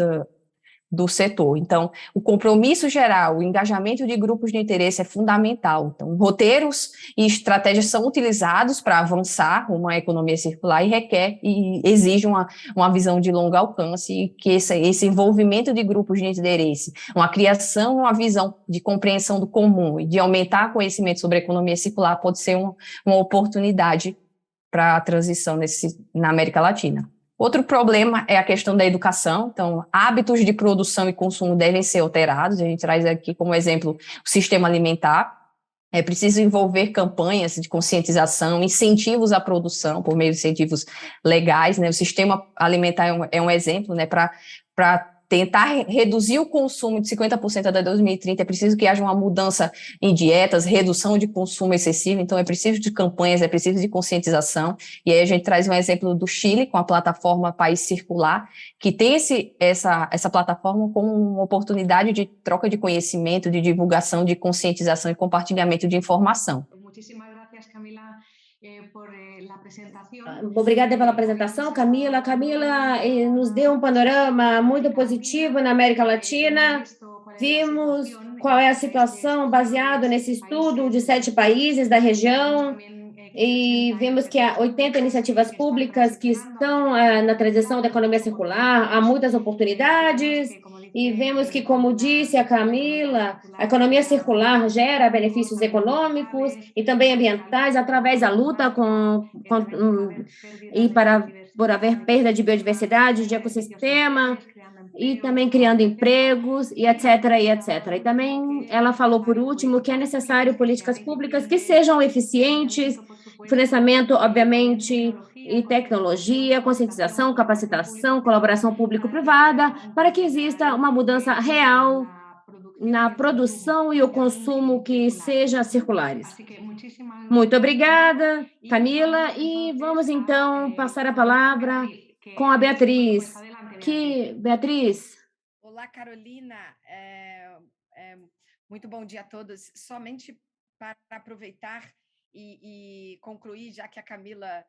do setor. Então, o compromisso geral, o engajamento de grupos de interesse é fundamental. Então, roteiros e estratégias são utilizados para avançar uma economia circular e requer e exige uma visão de longo alcance, e que esse envolvimento de grupos de interesse, uma criação, uma visão de compreensão do comum e de aumentar conhecimento sobre a economia circular pode ser uma oportunidade para a transição na América Latina. Outro problema é a questão da educação. Então, hábitos de produção e consumo devem ser alterados. A gente traz aqui como exemplo o sistema alimentar. É preciso envolver campanhas de conscientização, incentivos à produção, por meio de incentivos legais, né? O sistema alimentar é um exemplo, né? Para tentar reduzir o consumo de 50% até 2030, é preciso que haja uma mudança em dietas, redução de consumo excessivo, então é preciso de campanhas, é preciso de conscientização, e aí a gente traz um exemplo do Chile, com a plataforma País Circular, que tem essa plataforma como uma oportunidade de troca de conhecimento, de divulgação, de conscientização e compartilhamento de informação. Obrigada pela apresentação, Camila. Camila nos deu um panorama muito positivo na América Latina. Vimos qual é a situação baseado nesse estudo de 7 países da região e vimos que há 80 iniciativas públicas que estão na transição da economia circular, há muitas oportunidades, e vemos que, como disse a Camila, a economia circular gera benefícios econômicos e também ambientais através da luta por haver perda de biodiversidade, de ecossistema, e também criando empregos, e etc., e etc. E também ela falou, por último, que é necessário políticas públicas que sejam eficientes, financiamento, obviamente, e tecnologia, conscientização, capacitação, colaboração público-privada, para que exista uma mudança real na produção e o consumo que sejam circulares. Muito obrigada, Camila, e vamos então passar a palavra com a Beatriz. Beatriz? Olá, Carolina. Muito bom dia a todos. Somente para aproveitar e concluir, já que a Camila,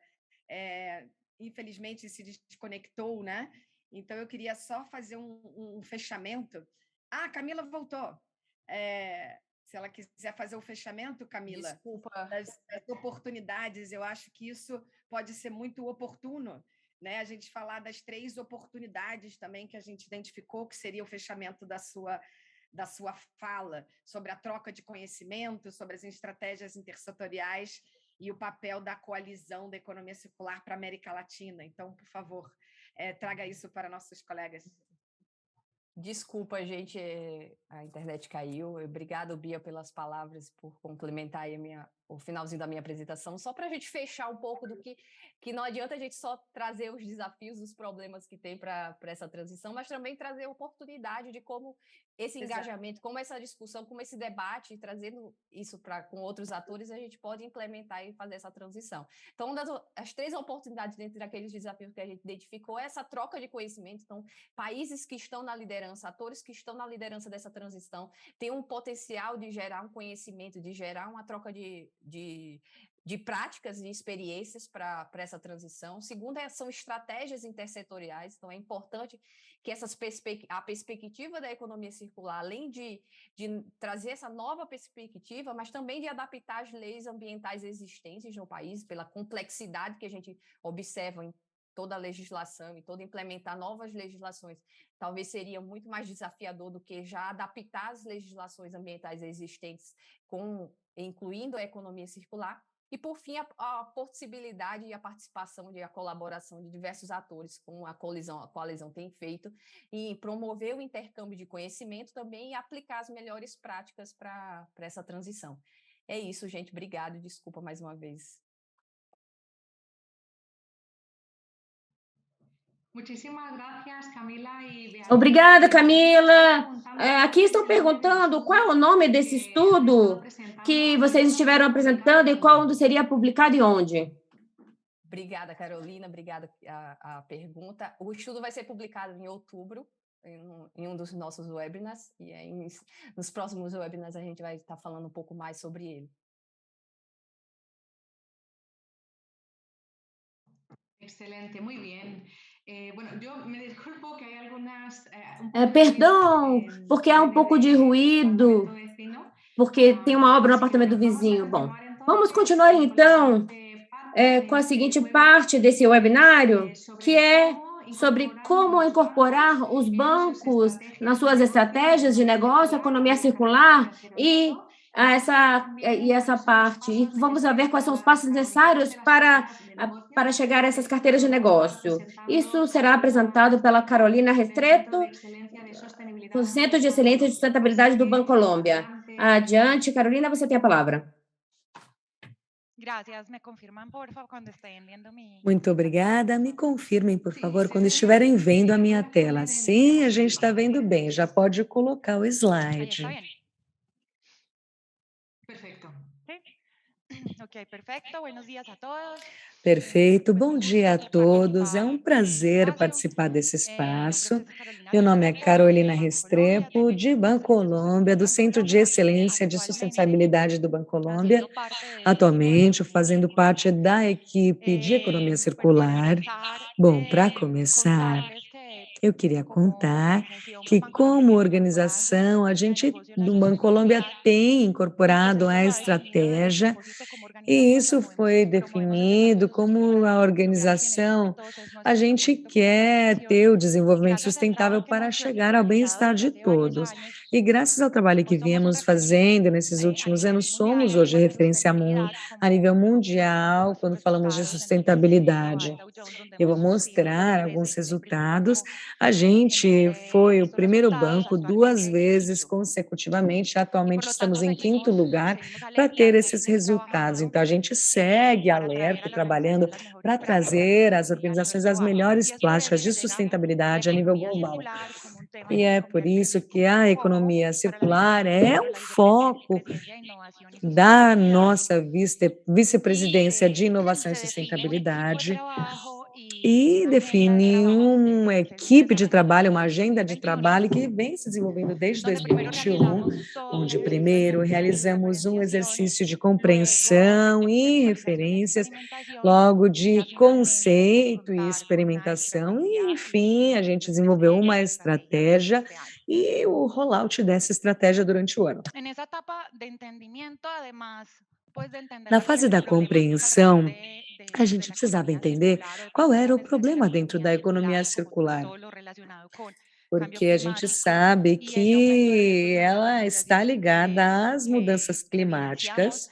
infelizmente, se desconectou, né? Então, eu queria só fazer um fechamento. Ah, a Camila voltou. Se ela quiser fazer o fechamento, Camila, Desculpa. das oportunidades, eu acho que isso pode ser muito oportuno, né? A gente falar das 3 oportunidades também que a gente identificou, que seria o fechamento da sua fala, sobre a troca de conhecimento, sobre as estratégias intersetoriais e o papel da coalizão da economia circular para a América Latina. Então, por favor, traga isso para nossos colegas. Desculpa, gente, a internet caiu. Obrigada, Bia, pelas palavras, por complementar aí o finalzinho da minha apresentação, só para a gente fechar um pouco do que não adianta a gente só trazer os desafios, os problemas que tem para essa transição, mas também trazer oportunidade de como esse engajamento, como essa discussão, como esse debate, trazendo isso com outros atores, a gente pode implementar e fazer essa transição. Então, as 3 oportunidades dentro daqueles desafios que a gente identificou é essa troca de conhecimento. Então, países que estão na liderança, atores que estão na liderança dessa transição, têm um potencial de gerar um conhecimento, de gerar uma troca de práticas e experiências para essa transição. Segundo, são estratégias intersetoriais, então é importante que a perspectiva da economia circular, além de trazer essa nova perspectiva, mas também de adaptar as leis ambientais existentes no país, pela complexidade que a gente observa em toda a legislação e implementar novas legislações, talvez seria muito mais desafiador do que já adaptar as legislações ambientais existentes, incluindo a economia circular. E, por fim, a possibilidade e a participação a colaboração de diversos atores, como a coalizão tem feito, e promover o intercâmbio de conhecimento também e aplicar as melhores práticas para essa transição. É isso, gente. Obrigada e desculpa mais uma vez. Obrigada, Camila. Aqui estão perguntando qual é o nome desse estudo que vocês estiveram apresentando e quando seria publicado e onde? Obrigada, Carolina. Obrigada a pergunta. O estudo vai ser publicado em outubro, em um dos nossos webinars, e aí, nos próximos webinars a gente vai estar falando um pouco mais sobre ele. Excelente, muy bien. Bueno, yo me disculpo que hay algunas... Perdão, porque há um pouco de ruído, porque tem uma obra no apartamento do vizinho. Bom, vamos continuar então com a seguinte parte desse webinário, que é sobre como incorporar os bancos nas suas estratégias de negócio, economia circular e essa parte. E vamos ver quais são os passos necessários para chegar a essas carteiras de negócio. Isso será apresentado pela Carolina Restreto, do Centro de Excelência de Sustentabilidade do Bancolombia. Adiante, Carolina, você tem a palavra. Gracias. ¿Me confirman, por favor, cuando estén viendo mi Muito obrigada. Me pantalla? confirmem, por favor, quando estiverem vendo a minha tela. Sim, a gente está vendo bem. Já pode colocar o Ahí está slide. bien. Perfecto. Ok, perfecto. Buenos días a todos. Perfeito. Bom dia a todos. É um prazer participar desse espaço. Meu nome é Carolina Restrepo, de Bancolombia, do Centro de Excelência de Sustentabilidade do Bancolombia, atualmente fazendo parte da equipe de economia circular. Bom, para começar, eu queria contar que, como organização, a gente do Bancolombia tem incorporado a estratégia, e isso foi definido como a organização. A gente quer ter o desenvolvimento sustentável para chegar ao bem-estar de todos. E graças ao trabalho que viemos fazendo nesses últimos anos, somos hoje referência a nível mundial quando falamos de sustentabilidade. Eu vou mostrar alguns resultados. A gente foi o primeiro banco 2 vezes consecutivamente, atualmente estamos em 5º lugar para ter esses resultados. Então, a gente segue alerta e trabalhando para trazer às organizações as melhores práticas de sustentabilidade a nível global. E é por isso que a economia circular é um foco da nossa vice-presidência de inovação e sustentabilidade, e define uma equipe de trabalho, uma agenda de trabalho que vem se desenvolvendo desde 2021, onde primeiro realizamos um exercício de compreensão e referências, logo de conceito e experimentação, e enfim, a gente desenvolveu uma estratégia e o rollout dessa estratégia durante o ano. Na fase da compreensão, a gente precisava entender qual era o problema dentro da economia circular, porque a gente sabe que ela está ligada às mudanças climáticas,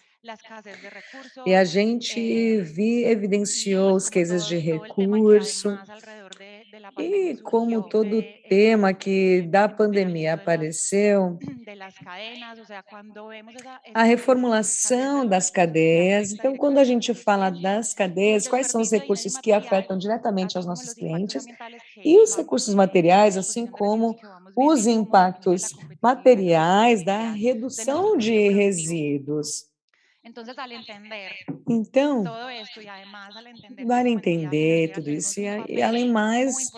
e a gente evidenciou os cases de recurso, e como todo tema que da pandemia apareceu, a reformulação das cadeias. Então, quando a gente fala das cadeias, quais são os recursos que afetam diretamente aos nossos clientes e os recursos materiais, assim como os impactos materiais da redução de resíduos. Então, vale entender tudo isso e além mais,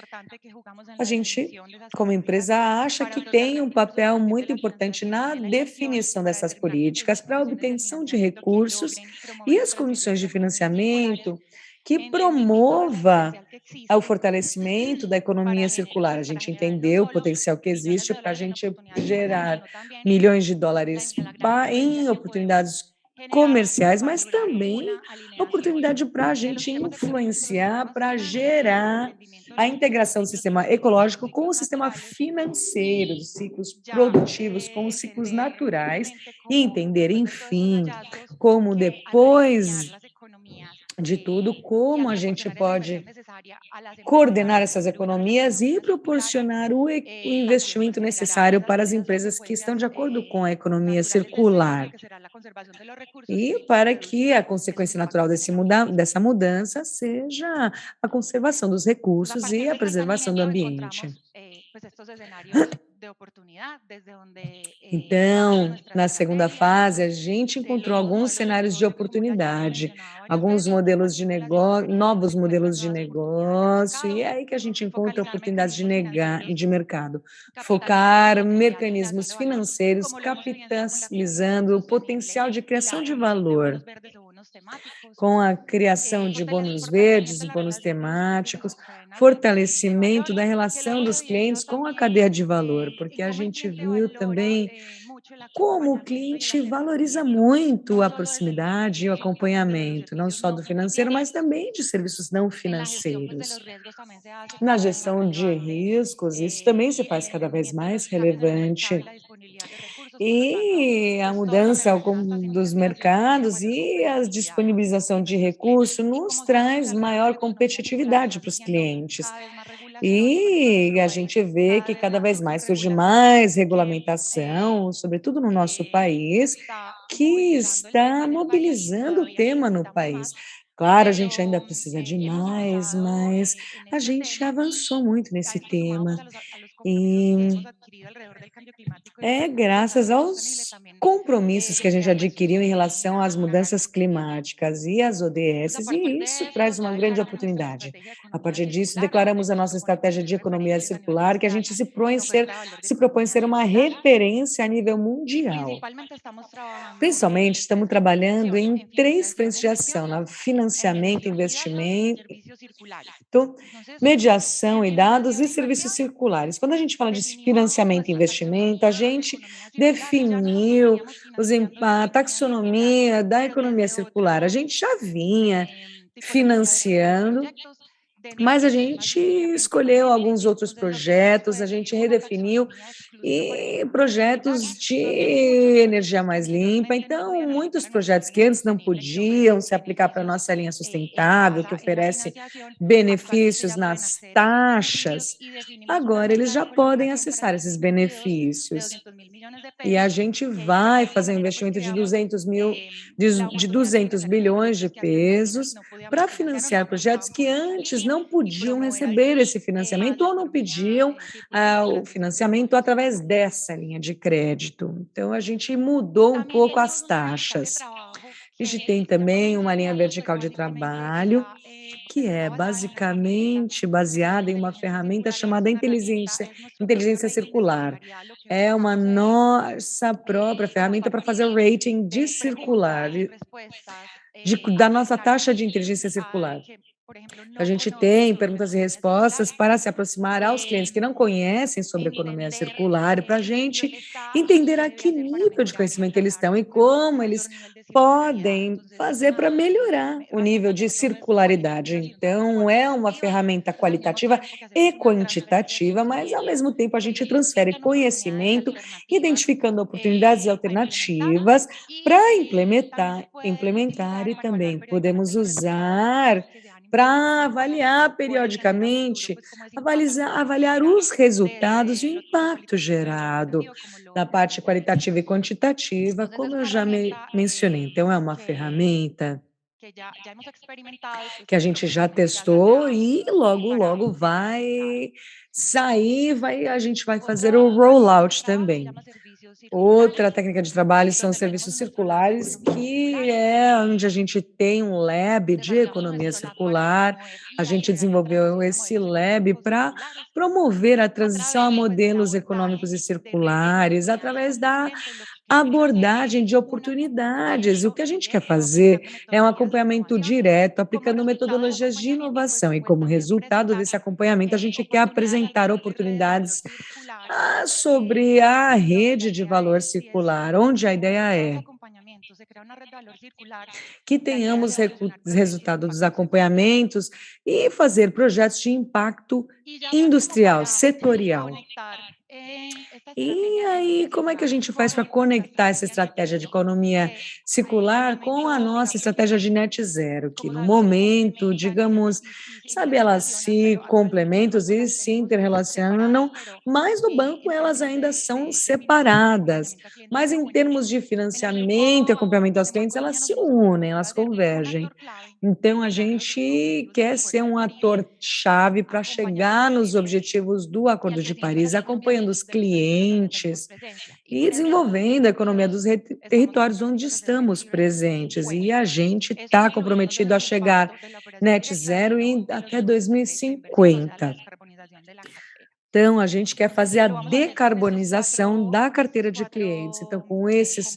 a gente, como empresa, acha que tem um papel muito importante na definição dessas políticas para a obtenção de recursos e as condições de financiamento que promova o fortalecimento da economia circular. A gente entendeu o potencial que existe para a gente gerar milhões de dólares em oportunidades comerciais, mas também oportunidade para a gente influenciar, para gerar a integração do sistema ecológico com o sistema financeiro, dos ciclos produtivos com os ciclos naturais, e entender, enfim, como depois de tudo, como a gente pode coordenar essas economias e proporcionar o investimento necessário para as empresas que estão de acordo com a economia circular. E para que a consequência natural dessa mudança seja a conservação dos recursos e a preservação do ambiente. Então, na segunda fase, a gente encontrou alguns cenários de oportunidade, alguns modelos de negócio, novos modelos de negócio, e é aí que a gente encontra oportunidades de mercado. Focar mecanismos financeiros, capitalizando o potencial de criação de valor, com a criação de bônus verdes, bônus temáticos, fortalecimento da relação dos clientes com a cadeia de valor, porque a gente viu também como o cliente valoriza muito a proximidade e o acompanhamento, não só do financeiro, mas também de serviços não financeiros. Na gestão de riscos, isso também se faz cada vez mais relevante. E a mudança dos mercados e a disponibilização de recursos nos traz maior competitividade para os clientes. E a gente vê que cada vez mais surge mais regulamentação, sobretudo no nosso país, que está mobilizando o tema no país. Claro, a gente ainda precisa de mais, mas a gente avançou muito nesse tema. E é graças aos compromissos que a gente adquiriu em relação às mudanças climáticas e às ODS, e isso traz uma grande oportunidade. A partir disso, declaramos a nossa estratégia de economia circular, que a gente se propõe ser uma referência a nível mundial. Principalmente, estamos trabalhando em 3 frentes de ação, na financiamento, investimento, mediação e dados e serviços circulares. Quando a gente fala de financiamento e investimento, a gente definiu a taxonomia da economia circular. A gente já vinha financiando, mas a gente escolheu alguns outros projetos, a gente redefiniu e projetos de energia mais limpa. Então, muitos projetos que antes não podiam se aplicar para a nossa linha sustentável, que oferece benefícios nas taxas, agora eles já podem acessar esses benefícios. E a gente vai fazer um investimento de 200 bilhões de pesos para financiar projetos que antes não podiam receber esse financiamento ou não pediam o financiamento através dessa linha de crédito. Então, a gente mudou um pouco as taxas. A gente tem também uma linha vertical de trabalho, que é basicamente baseada em uma ferramenta chamada inteligência circular. É uma nossa própria ferramenta para fazer o rating de circular, da nossa taxa de inteligência circular. A gente tem perguntas e respostas para se aproximar aos clientes que não conhecem sobre economia circular e para a gente entender a que nível de conhecimento eles estão e como eles podem fazer para melhorar o nível de circularidade. Então, é uma ferramenta qualitativa e quantitativa, mas, ao mesmo tempo, a gente transfere conhecimento, identificando oportunidades alternativas para implementar e também podemos usar para avaliar periodicamente, avaliar os resultados e o impacto gerado na parte qualitativa e quantitativa, como eu já mencionei. Então, é uma ferramenta que a gente já testou e logo vai sair, a gente vai fazer o rollout também. Outra técnica de trabalho são os serviços circulares, que é onde a gente tem um lab de economia circular. A gente desenvolveu esse lab para promover a transição a modelos econômicos e circulares através da abordagem de oportunidades. O que a gente quer fazer é um acompanhamento direto, aplicando metodologias de inovação, e como resultado desse acompanhamento, a gente quer apresentar oportunidades sobre a rede de valor circular, onde a ideia é que tenhamos resultado dos acompanhamentos e fazer projetos de impacto industrial, setorial. E aí, como é que a gente faz para conectar essa estratégia de economia circular com a nossa estratégia de net zero, que no momento, digamos, sabe, elas se complementam e se interrelacionam, mas no banco elas ainda são separadas. Mas em termos de financiamento e acompanhamento aos clientes, elas se unem, elas convergem. Então, a gente quer ser um ator-chave para chegar nos objetivos do Acordo de Paris, acompanhando os clientes e desenvolvendo a economia dos territórios onde estamos presentes. E a gente está comprometido a chegar net zero até 2050. Então, a gente quer fazer a decarbonização da carteira de clientes. Então, com esses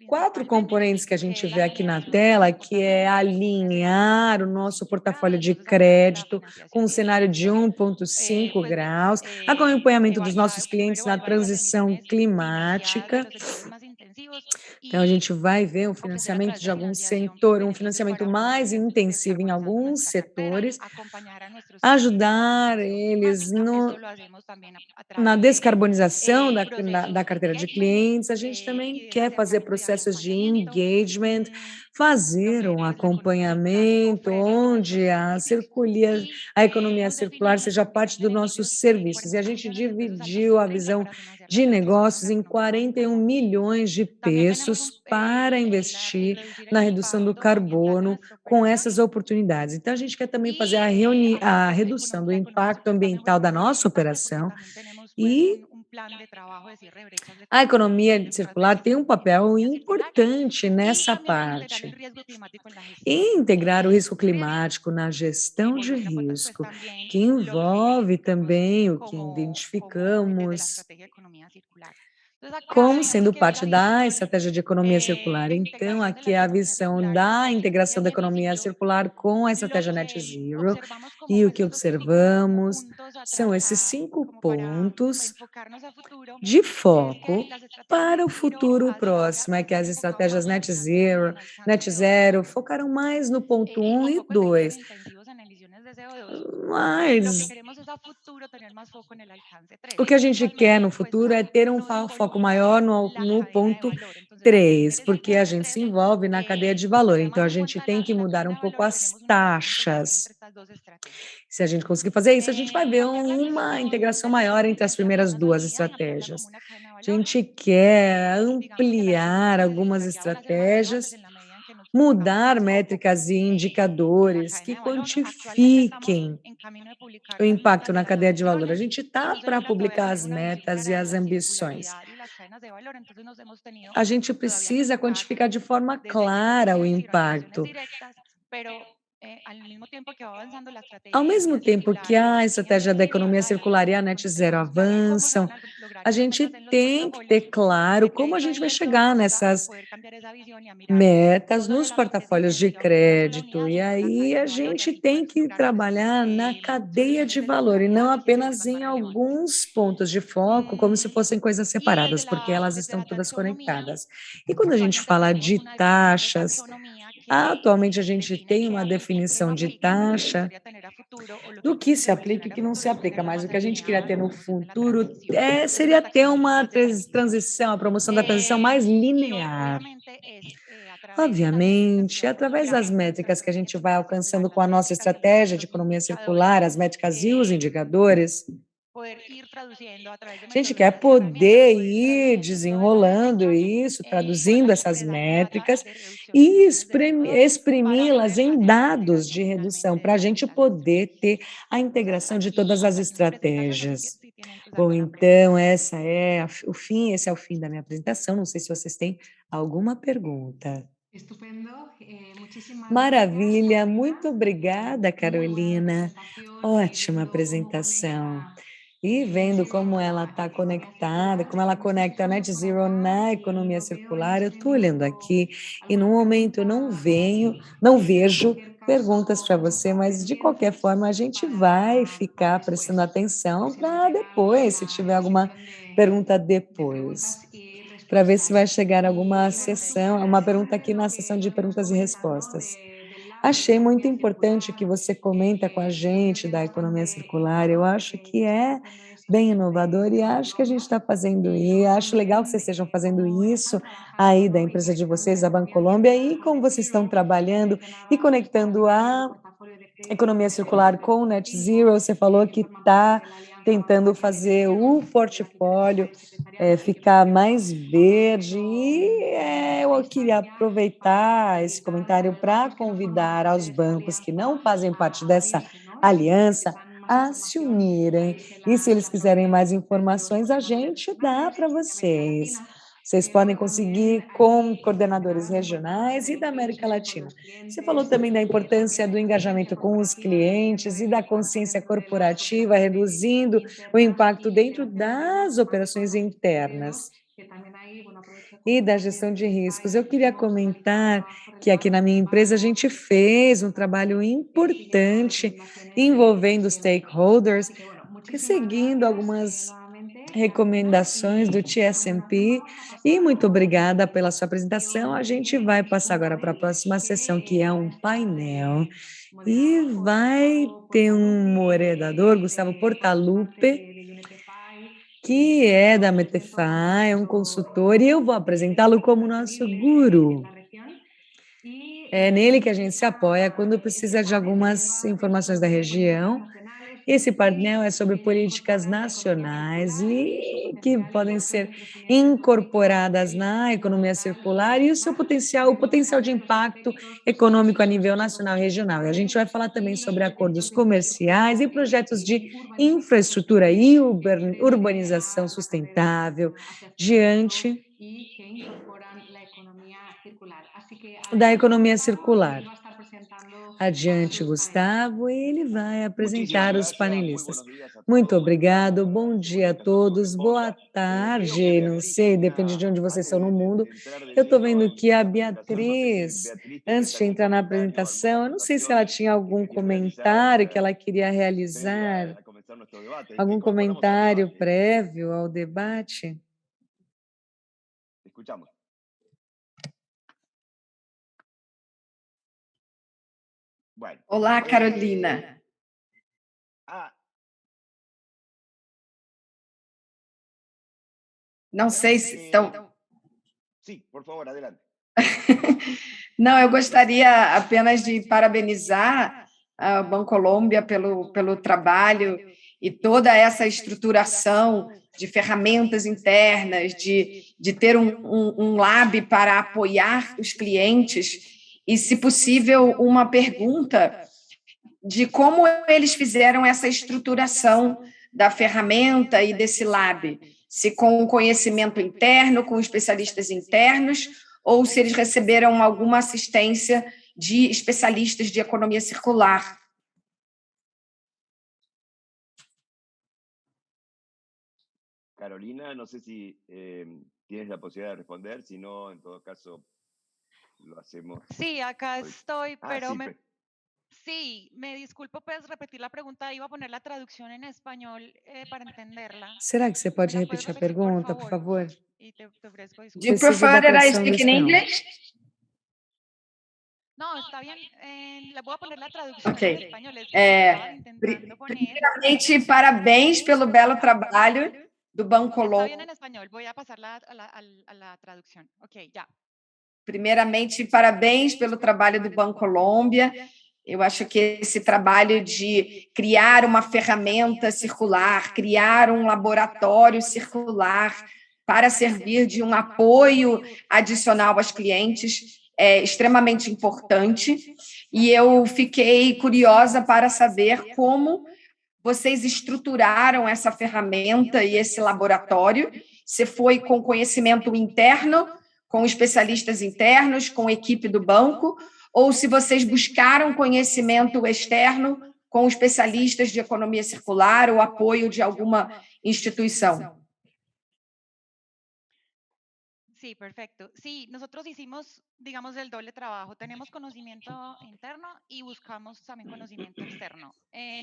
4 componentes que a gente vê aqui na tela, que é alinhar o nosso portfólio de crédito com um cenário de 1,5 graus, acompanhamento dos nossos clientes na transição climática. Então, a gente vai ver o financiamento de algum setor, um financiamento mais intensivo em alguns setores, ajudar eles na descarbonização da carteira de clientes. A gente também quer fazer processos de engagement, fazer um acompanhamento onde a economia circular seja parte dos nossos serviços. E a gente dividiu a visão de negócios em 41 milhões de pesos para investir na redução do carbono com essas oportunidades. Então, a gente quer também fazer a redução do impacto ambiental da nossa operação e a economia circular tem um papel importante nessa parte. E integrar o risco climático na gestão de risco, que envolve também o que identificamos como sendo parte da estratégia de economia circular. Então, aqui é a visão da integração da economia circular com a estratégia Net Zero, e o que observamos são esses 5 pontos de foco para o futuro próximo, é que as estratégias Net Zero focaram mais no ponto 1 e 2, mas o que a gente quer no futuro é ter um foco maior no ponto 3, porque a gente se envolve na cadeia de valor, então a gente tem que mudar um pouco as taxas. Se a gente conseguir fazer isso, a gente vai ver uma integração maior entre as primeiras 2 estratégias. A gente quer ampliar algumas estratégias, mudar métricas e indicadores que quantifiquem o impacto na cadeia de valor. A gente está para publicar as metas e as ambições. A gente precisa quantificar de forma clara o impacto. Ao mesmo tempo que a estratégia da economia circular e a Net Zero avançam, a gente tem que ter claro como a gente vai chegar nessas metas nos portafólios de crédito, e aí a gente tem que trabalhar na cadeia de valor e não apenas em alguns pontos de foco, como se fossem coisas separadas, porque elas estão todas conectadas. E quando a gente fala de taxas, atualmente a gente tem uma definição de taxa do que se aplica e o que não se aplica, mas o que a gente queria ter no futuro seria ter uma transição, a promoção da transição mais linear. Obviamente, através das métricas que a gente vai alcançando com a nossa estratégia de economia circular, as métricas e os indicadores, a gente quer poder ir desenrolando isso, traduzindo essas métricas e exprimi-las em dados de redução, para a gente poder ter a integração de todas as estratégias. Bom, então, esse é o fim da minha apresentação. Não sei se vocês têm alguma pergunta. Maravilha, muito obrigada, Carolina. Ótima apresentação. E vendo como ela está conectada, como ela conecta a Net Zero na economia circular, eu estou olhando aqui e no momento eu não vejo perguntas para você, mas de qualquer forma a gente vai ficar prestando atenção para depois, se tiver alguma pergunta depois, para ver se vai chegar alguma sessão, uma pergunta aqui na sessão de perguntas e respostas. Achei muito importante o que você comenta com a gente da economia circular. Eu acho que é bem inovador e acho que a gente está fazendo e acho legal que vocês estejam fazendo isso aí da empresa de vocês, a Bancolombia, e como vocês estão trabalhando e conectando a economia circular com o Net Zero. Você falou que está tentando fazer o portfólio ficar mais verde, e eu queria aproveitar esse comentário para convidar aos bancos que não fazem parte dessa aliança a se unirem, e se eles quiserem mais informações, a gente dá para vocês. Vocês podem conseguir com coordenadores regionais e da América Latina. Você falou também da importância do engajamento com os clientes e da consciência corporativa, reduzindo o impacto dentro das operações internas e da gestão de riscos. Eu queria comentar que aqui na minha empresa a gente fez um trabalho importante envolvendo stakeholders, seguindo algumas recomendações do TSMP, e muito obrigada pela sua apresentação. A gente vai passar agora para a próxima sessão, que é um painel, e vai ter um moderador, Gustavo Portalupe, que é da Metefy, é um consultor, e eu vou apresentá-lo como nosso guru. É nele que a gente se apoia quando precisa de algumas informações da região. Esse painel é sobre políticas nacionais e que podem ser incorporadas na economia circular e o seu potencial, o potencial de impacto econômico a nível nacional e regional. E a gente vai falar também sobre acordos comerciais e projetos de infraestrutura e urbanização sustentável diante da economia circular. Adiante, Gustavo, ele vai apresentar os panelistas. Muito obrigado, bom dia a todos, boa tarde, não sei, depende de onde vocês estão no mundo. Eu estou vendo que a Beatriz, antes de entrar na apresentação, eu não sei se ela tinha algum comentário que ela queria realizar, algum comentário prévio ao debate. Escuchamos. Olá, Carolina. Não sei se estão... Sim, por favor, adelante. Não, eu gostaria apenas de parabenizar a Bancolombia pelo trabalho e toda essa estruturação de ferramentas internas, de ter um lab para apoiar os clientes e, se possível, uma pergunta de como eles fizeram essa estruturação da ferramenta e desse lab, se com conhecimento interno, com especialistas internos, ou se eles receberam alguma assistência de especialistas de economia circular. Carolina, no sé si tienes la posibilidad de responder, si no, en todo caso, lo hacemos. Sí, acá estoy, pero sí, sí, me disculpo, puedes repetir la pregunta. Iba a poner la traducción en español para entenderla. Será que você pode ¿Me la puedes repetir a repetir, por pergunta, por favor? Y te ofrezco Do you disculpas. Preciso da prefer that I tradução do speak in espanhol. English? No, está bien. Le voy a poner la traducción Ok. en español. Es que estaba intentando poner... Primeiramente, parabéns pelo belo trabalho do Está Bancolombia. bien en español. Voy a pasar a la traducción. Ok, ya. Primeiramente, parabéns pelo trabalho do Bancolombia. Eu acho que esse trabalho de criar uma ferramenta circular, criar um laboratório circular para servir de um apoio adicional aos clientes é extremamente importante. E eu fiquei curiosa para saber como vocês estruturaram essa ferramenta e esse laboratório. Se foi com conhecimento interno, com especialistas internos, com a equipe do banco, ou se vocês buscaram conhecimento externo com especialistas de economia circular ou apoio de alguma instituição. Sí, perfecto. Sí, nosotros hicimos, digamos, el doble trabajo. Tenemos conocimiento interno y buscamos también conocimiento externo.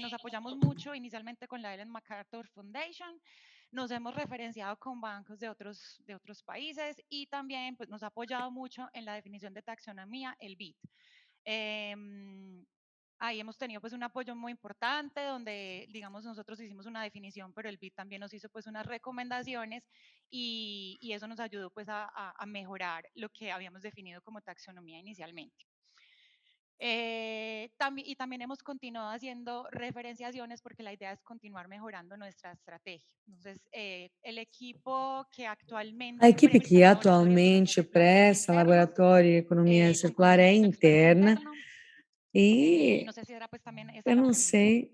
Nos apoyamos mucho inicialmente con la Ellen MacArthur Foundation. Nos hemos referenciado con bancos de otros países y también pues, nos ha apoyado mucho en la definición de taxonomía, el BID. Ahí hemos tenido pues un apoyo muy importante donde, digamos, nosotros hicimos una definición, pero el BID también nos hizo pues unas recomendaciones y eso nos ayudó pues a mejorar lo que habíamos definido como taxonomía inicialmente. Y también hemos continuado haciendo referenciaciones porque la idea es continuar mejorando nuestra estrategia. Entonces, el equipo que actualmente... A equipe que atualmente presta laboratório de economia circular é interna e eu não sei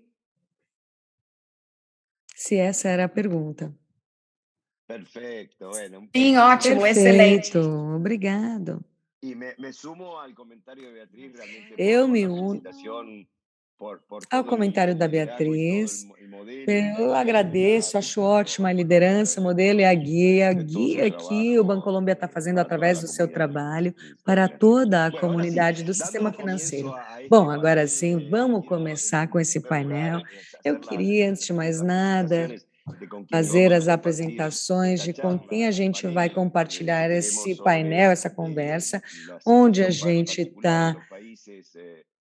se essa era a pergunta. Perfecto, bueno. Sim, ótimo, Perfeito, excelente. obrigado. Y me sumo al comentario de Beatriz, realmente. Eu me uno ao comentário da Beatriz. Eu agradeço, acho ótima a liderança, o modelo e a guia que o Bancolombia está fazendo através do seu trabalho para toda a comunidade do sistema financeiro. Bom, agora sim, vamos começar com esse painel. Eu queria, antes de mais nada, fazer as apresentações de com quem a gente vai compartilhar esse painel, essa conversa, onde a gente está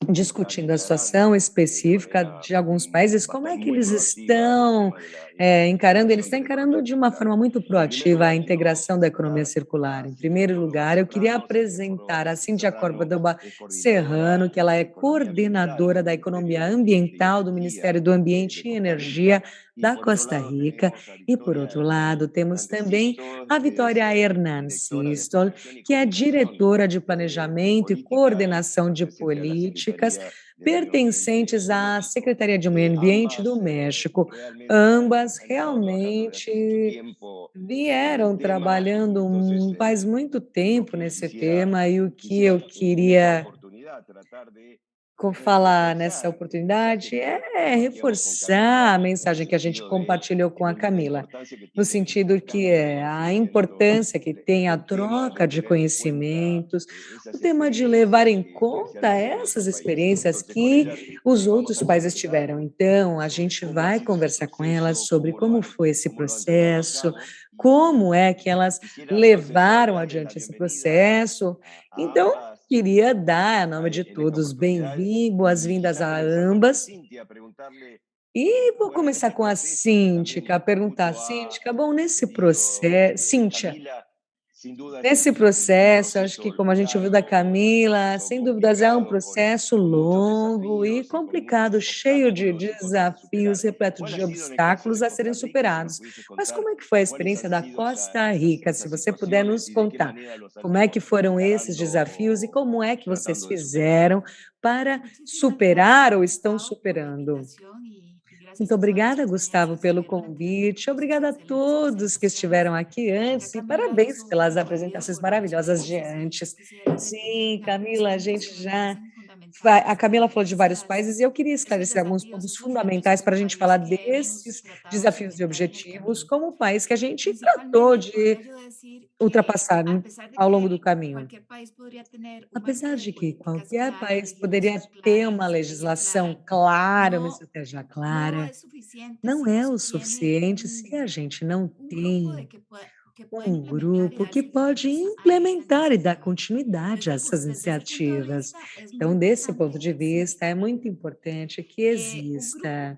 discutindo a situação específica de alguns países, como é que eles estão encarando, eles estão encarando de uma forma muito proativa a integração da economia circular. Em primeiro lugar, eu queria apresentar a Cíntia Córdoba Serrano, que ela é coordenadora da economia ambiental do Ministério do Ambiente e Energia da Costa Rica. E, por outro lado, temos também a Vitória Hernán Sistol, que é diretora de Planejamento e Coordenação de Políticas pertencentes à Secretaria de Meio Ambiente do México. Ambas realmente vieram trabalhando faz muito tempo nesse tema e o que eu queria falar nessa oportunidade é reforçar a mensagem que a gente compartilhou com a Camila, no sentido que é a importância que tem a troca de conhecimentos, o tema de levar em conta essas experiências que os outros países tiveram. Então, a gente vai conversar com elas sobre como foi esse processo, como é que elas levaram adiante esse processo. Então, queria dar, em nome de todos, bem-vindo, boas-vindas a ambas. E vou começar com a Cíntica, perguntar, Cíntica, bom, nesse processo, Cíntia, nesse processo, acho que como a gente ouviu da Camila, sem dúvidas é um processo longo e complicado, cheio de desafios, repleto de obstáculos a serem superados. Mas como é que foi a experiência da Costa Rica? Se você puder nos contar, como é que foram esses desafios e como é que vocês fizeram para superar ou estão superando? Muito obrigada, Gustavo, pelo convite. Obrigada a todos que estiveram aqui antes e parabéns pelas apresentações maravilhosas de antes. Sim, Camila, a gente já. A Camila falou de vários países e eu queria esclarecer alguns pontos fundamentais para a gente falar desses desafios e objetivos como o país que a gente tratou de ultrapassar ao longo do caminho. Apesar de que qualquer país poderia ter uma legislação clara, uma estratégia clara, não é o suficiente se a gente não tem um grupo que pode implementar e dar continuidade a essas iniciativas. Então, desse ponto de vista, é muito importante que exista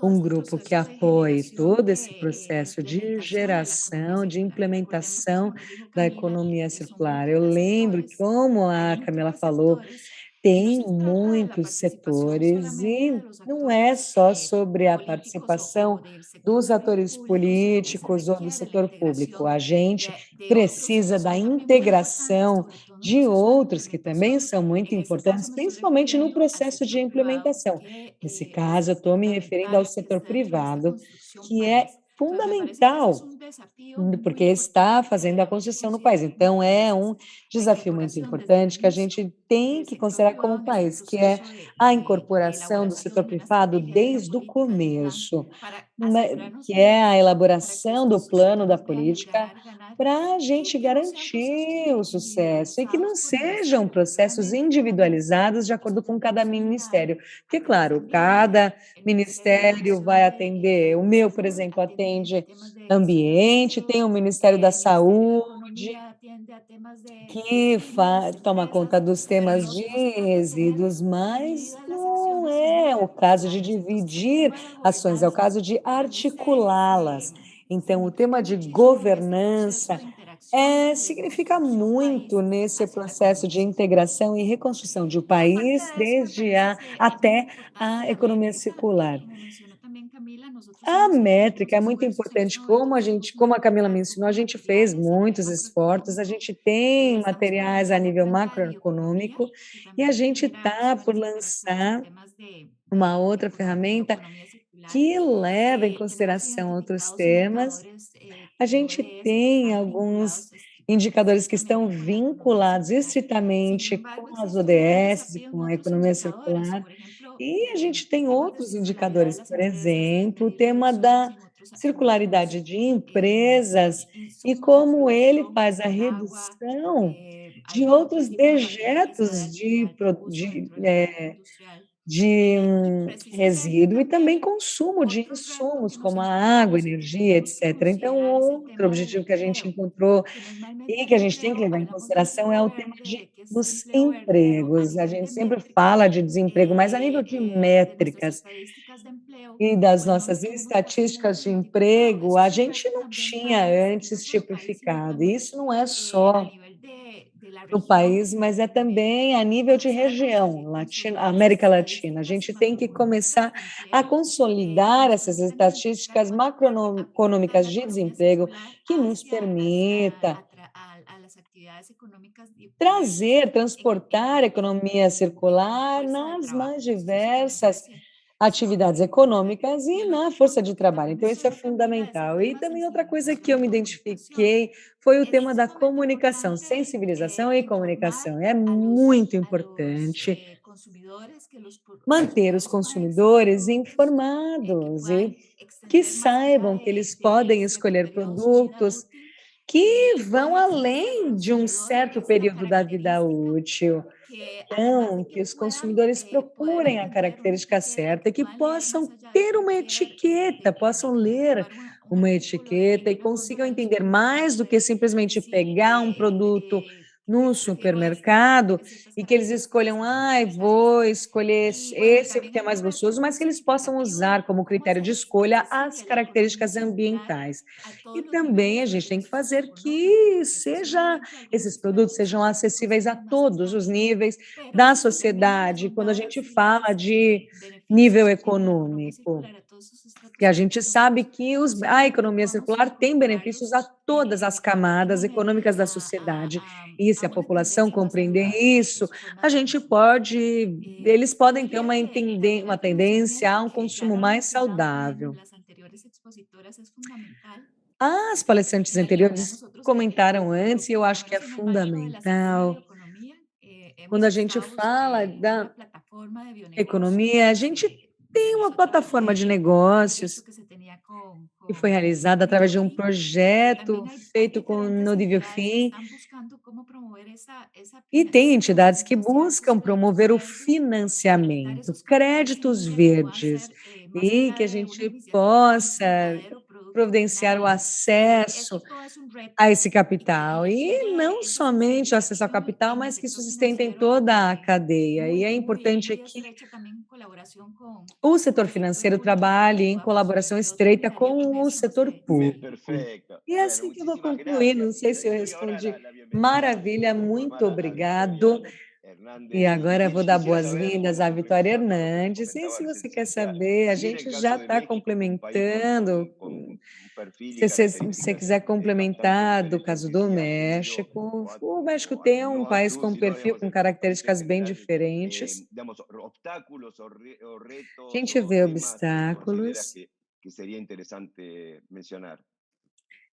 um grupo que apoie todo esse processo de geração, de implementação da economia circular. Eu lembro, como a Camila falou, tem muitos setores e não é só sobre a participação dos atores políticos ou do setor público. A gente precisa da integração de outros que também são muito importantes, principalmente no processo de implementação. Nesse caso, eu estou me referindo ao setor privado, que é fundamental porque está fazendo a construção no país. Então, é um desafio muito importante que a gente tem que considerar como país, que é a incorporação do setor privado desde o começo, que é a elaboração do plano da política para a gente garantir o sucesso e que não sejam processos individualizados de acordo com cada ministério. Porque, claro, cada ministério vai atender, o meu, por exemplo, atende ambiente, tem o Ministério da Saúde, que toma conta dos temas de resíduos, mas não é o caso de dividir ações, é o caso de articulá-las. Então, o tema de governança significa muito nesse processo de integração e reconstrução de um país, até a economia circular. A métrica é muito importante, como a Camila mencionou, a gente fez muitos esforços, a gente tem materiais a nível macroeconômico e a gente está por lançar uma outra ferramenta que leva em consideração outros temas. A gente tem alguns indicadores que estão vinculados estritamente com as ODS e com a economia circular, e a gente tem outros indicadores, por exemplo, o tema da circularidade de empresas e como ele faz a redução de outros dejetos de resíduo e também consumo de insumos, como a água, energia, etc. Então, outro objetivo que a gente encontrou e que a gente tem que levar em consideração é o tema dos empregos. A gente sempre fala de desemprego, mas a nível de métricas e das nossas estatísticas de emprego, a gente não tinha antes tipificado. E isso não é só no país, mas é também a nível de região, América Latina. A gente tem que começar a consolidar essas estatísticas macroeconômicas de desemprego que nos permita transportar a economia circular nas mais diversas atividades econômicas e na força de trabalho. Então, isso é fundamental. E também outra coisa que eu me identifiquei foi o tema da comunicação, sensibilização e comunicação. É muito importante manter os consumidores informados e que saibam que eles podem escolher produtos que vão além de um certo período da vida útil. Então, que os consumidores procurem a característica certa e que possam ter uma etiqueta, possam ler uma etiqueta e consigam entender mais do que simplesmente pegar um produto no supermercado e que eles escolham, vou escolher esse porque é mais gostoso, mas que eles possam usar como critério de escolha as características ambientais. E também a gente tem que fazer que esses produtos sejam acessíveis a todos os níveis da sociedade, quando a gente fala de nível econômico, que a gente sabe que a economia circular tem benefícios a todas as camadas econômicas da sociedade, e se a população compreender isso, eles podem ter uma tendência a um consumo mais saudável. As palestrantes anteriores comentaram antes, e eu acho que é fundamental, quando a gente fala da economia, a gente tem uma plataforma de negócios que foi realizada através de um projeto feito com Nodivofim, e tem entidades que buscam promover o financiamento, créditos verdes, e que a gente possa providenciar o acesso a esse capital. E não somente o acesso ao capital, mas que isso sustentem toda a cadeia. E é importante que o setor financeiro trabalhe em colaboração estreita com o setor público. E é assim que eu vou concluir, não sei se eu respondi. Maravilha, muito obrigado. E agora eu vou dar boas-vindas à Vitória Hernandes. E se você quer saber, a gente já está complementando. Se você quiser complementar do caso do México, o México tem um país com perfil, com características bem diferentes. A gente vê obstáculos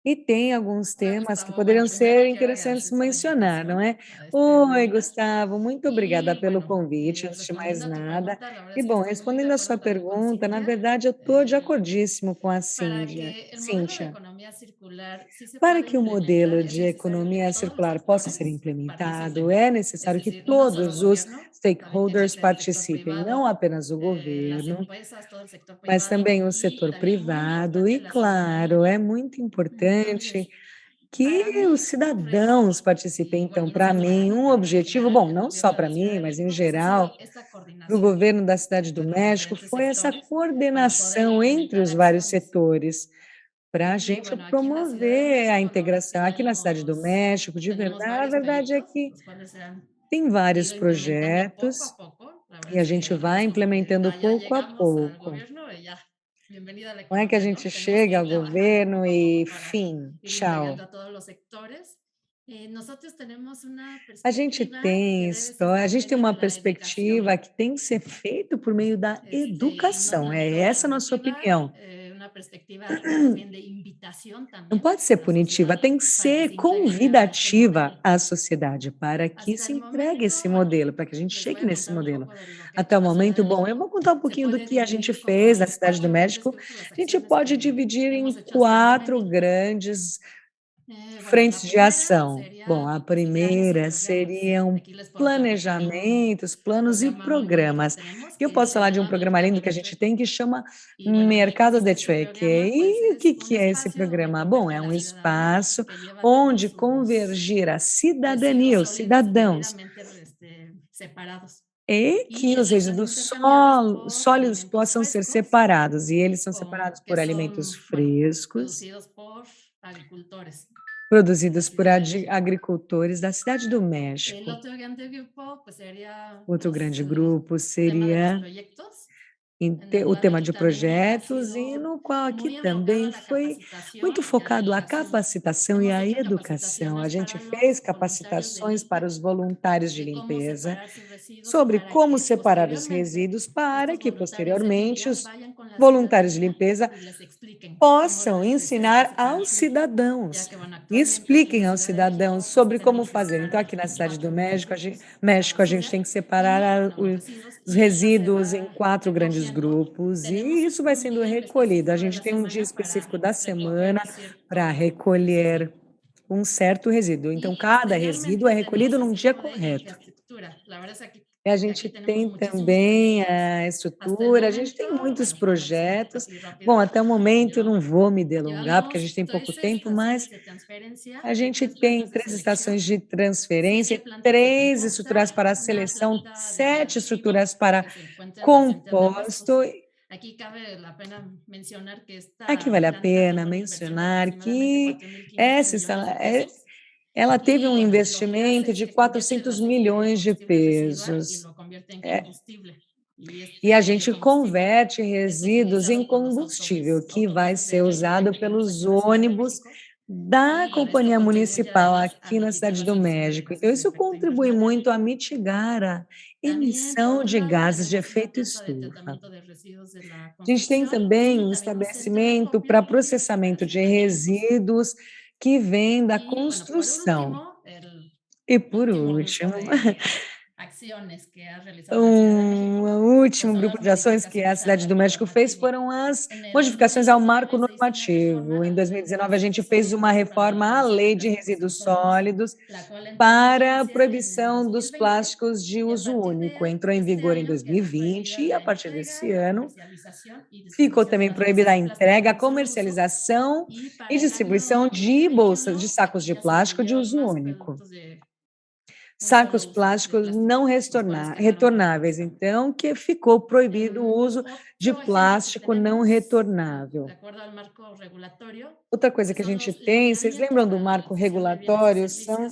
e tem alguns temas que poderiam ser interessantes mencionar, não é? Oi, Gustavo, muito obrigada pelo convite, antes de mais nada. E, bom, respondendo a sua pergunta, na verdade, eu estou de acordíssimo com a Cíntia. Para que o modelo de economia circular possa ser implementado, é necessário que todos os stakeholders participem, não apenas o governo, mas também o setor privado. E, claro, é muito importante que os cidadãos participem. Então, para mim, um objetivo, bom, não só para mim, mas em geral, para o governo da Cidade do México, foi essa coordenação entre os vários setores, para a gente promover a integração. Aqui na Cidade do México, de verdade, a verdade é que tem vários projetos e a gente vai implementando pouco a pouco. Não é que a gente chega ao governo e fim, tchau. A gente tem história, a gente tem uma perspectiva que tem que ser feito por meio da educação, é essa a nossa opinião. Não pode ser punitiva, tem que ser convidativa à sociedade para que se entregue esse modelo, para que a gente chegue nesse modelo. Até o momento, bom, eu vou contar um pouquinho do que a gente fez na Cidade do México. A gente pode dividir em 4 grandes Frentes de ação. Bom, a primeira seriam planejamentos, planos e programas. E eu posso falar de um programa lindo que a gente tem que chama Mercado de Trueque. E o que é esse programa? Bom, é um espaço onde convergir a cidadania, os cidadãos, e que os resíduos sólidos possam ser separados. E eles são separados por alimentos frescos, produzidos por agricultores da Cidade do México. Outro grande grupo seria o tema de projetos, e no qual aqui também foi muito focado a capacitação e a educação. A gente fez capacitações para os voluntários de limpeza sobre como separar os resíduos para que, posteriormente, os voluntários de limpeza possam ensinar aos cidadãos, expliquem aos cidadãos sobre como fazer. Então, aqui na Cidade do México, a gente tem que separar os resíduos em 4 grandes grupos, e isso vai sendo recolhido. A gente tem um dia específico da semana para recolher um certo resíduo. Então, cada resíduo é recolhido num dia correto. E a gente tem também a estrutura, a gente tem muitos projetos. Bom, até o momento eu não vou me delongar, porque a gente tem pouco tempo, mas a gente tem 3 estações de transferência, 3 estruturas para seleção, 7 estruturas para composto. Aqui vale a pena mencionar que ela teve um investimento de 400 milhões de pesos. E a gente converte resíduos em combustível, que vai ser usado pelos ônibus da Companhia Municipal aqui na Cidade do México. Então, isso contribui muito a mitigar a emissão de gases de efeito estufa. A gente tem também um estabelecimento para processamento de resíduos que vem da construção. E, por último, um último grupo de ações que a Cidade do México fez foram as modificações ao marco normativo. Em 2019, a gente fez uma reforma à Lei de Resíduos Sólidos para a proibição dos plásticos de uso único. Entrou em vigor em 2020 e, a partir desse ano, ficou também proibida a entrega, a comercialização e distribuição de bolsas, de sacos de plástico de uso único. Sacos plásticos não retornáveis, então, que ficou proibido o uso de plástico não retornável. Outra coisa que a gente tem, vocês lembram do marco regulatório? São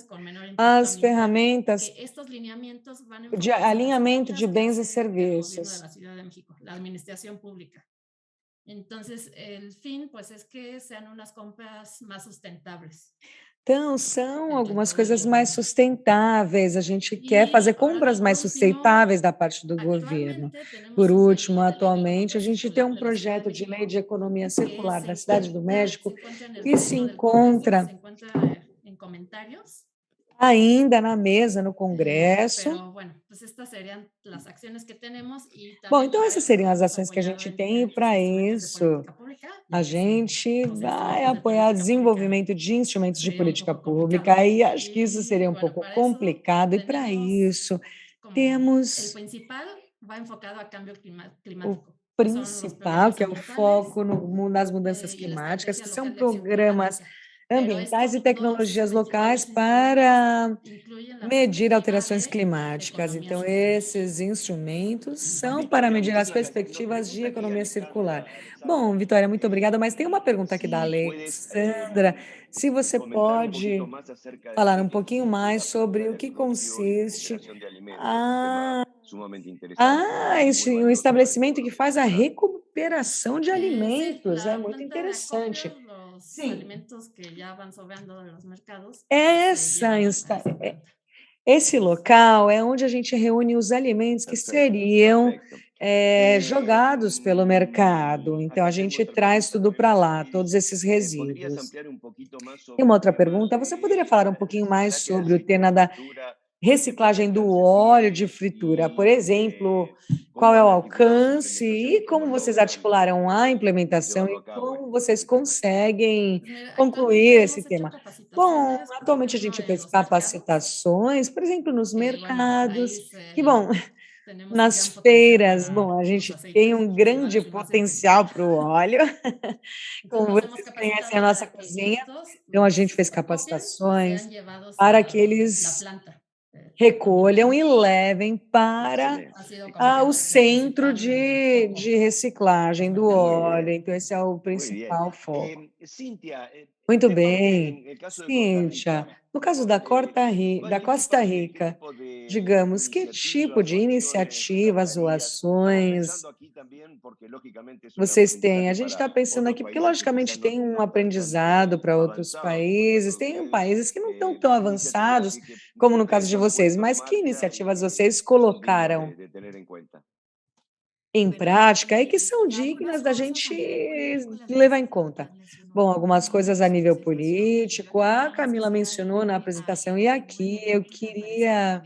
as ferramentas de alinhamento de bens e serviços. Então, são algumas coisas mais sustentáveis, a gente quer fazer compras mais sustentáveis da parte do governo. Por último, atualmente, a gente tem um projeto de lei de economia circular da Cidade do México que se encontra ainda na mesa no Congresso. Bom, então essas seriam as ações que a gente tem, e para isso a gente vai apoiar o desenvolvimento de instrumentos de política pública, e acho que isso seria um pouco complicado, e para isso temos o principal, que é o foco nas mudanças climáticas, que são programas ambientais e tecnologias locais para medir alterações climáticas. Então, esses instrumentos são para medir as perspectivas de economia circular. Bom, Vitória, muito obrigada, mas tem uma pergunta aqui da Alexandra. Se você pode falar um pouquinho mais sobre o que consiste um estabelecimento que faz a recuperação de alimentos. É muito interessante. Sim. Esse local é onde a gente reúne os alimentos que seriam jogados pelo mercado. Então, a gente traz tudo para lá, todos esses resíduos. E uma outra pergunta, você poderia falar um pouquinho mais sobre o tema da reciclagem do óleo de fritura, por exemplo, qual é o alcance e como vocês articularam a implementação e como vocês conseguem Pues mira, concluir actualmente esse hemos hecho tema? Bom, capacitaciones, por atualmente a ejemplo, gente en fez los mercados, capacitações, por exemplo, nos que bueno, mercados, ahí que bom, tenemos un nas gran potencial feiras, para bom, a los gente tem aceites, um los grande buenos y no aceites. potencial para o óleo. Entonces Como nos hemos vocês conhecem a capacitado nossa para que cozinha, estos então a gente los fez acopien y capacitações sean llevados para que a la eles planta recolham e también. levem para Ha sido como que o nuestro centro principal de foco en reciclagem los do mercados. óleo, então esse é o Muy bien. principal foco. Cintia, Muito de parte, bem. en el caso de Costa Cíntia, Rica, no caso da da ¿qué Costa tipo qué Rica, tipo de digamos, que tipo iniciativas de o acciones iniciativas ou recomendarías? Estamos ações pensando aquí también, porque lógicamente es un vocês têm? A aprendizaje gente está para pensando otros aqui, porque países que logicamente quizás no, tem um no están tan aprendizado para outros avanzados como países, lo tem que es países que não estão tão iniciativas avançados que como no caso ustedes de han vocês, puesto en mas que marcha y iniciativas que vocês son dignas colocaram de tener en cuenta. em prática e que são dignas da gente levar em conta? Bom, algumas coisas a nível político, a Camila mencionou na apresentação, e aqui eu queria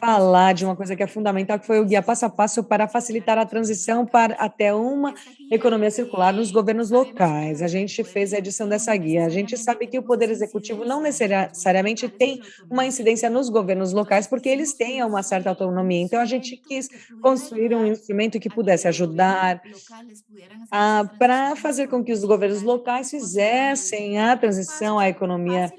falar de uma coisa que é fundamental, que foi o guia passo a passo para facilitar a transição para até uma economia circular nos governos locais. A gente fez a edição dessa guia. A gente sabe que o Poder Executivo não necessariamente tem uma incidência nos governos locais, porque eles têm uma certa autonomia. Então, a gente quis construir um instrumento que pudesse ajudar para fazer com que os governos locais fizessem a transição à economia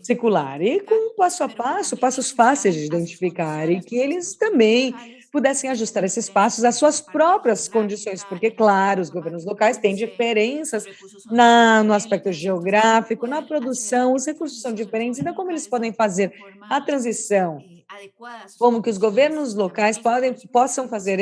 circular e com passo a passo, passos fáceis de identificar e que eles também pudessem ajustar esses passos às suas próprias condições, porque, claro, os governos locais têm diferenças no aspecto geográfico, na produção, os recursos são diferentes, então como eles podem fazer a transição, como que os governos locais possam fazer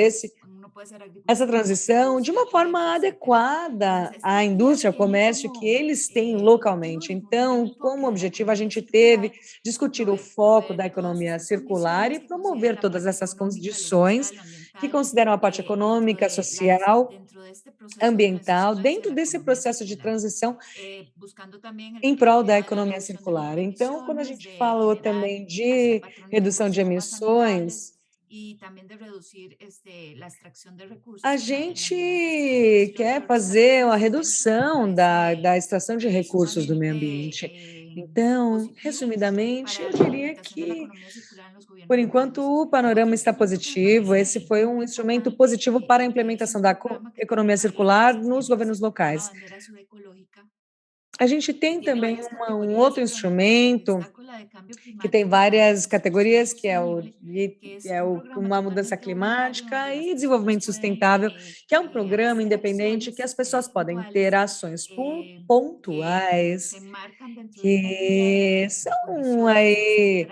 essa transição de uma forma adequada à indústria, ao comércio que eles têm localmente. Então, como objetivo, a gente teve discutir o foco da economia circular e promover todas essas condições que consideram a parte econômica, social, ambiental, dentro desse processo de transição em prol da economia circular. Então, quando a gente falou também de redução de emissões, a gente quer fazer a redução da extração de recursos do meio ambiente. Então, resumidamente, eu diria que, por enquanto, o panorama está positivo. Esse foi um instrumento positivo para a implementação da economia circular nos governos locais. A gente tem também um outro instrumento que tem várias categorias, que é uma mudança climática e desenvolvimento sustentável, que é um programa independente que as pessoas podem ter ações pontuais, que são aí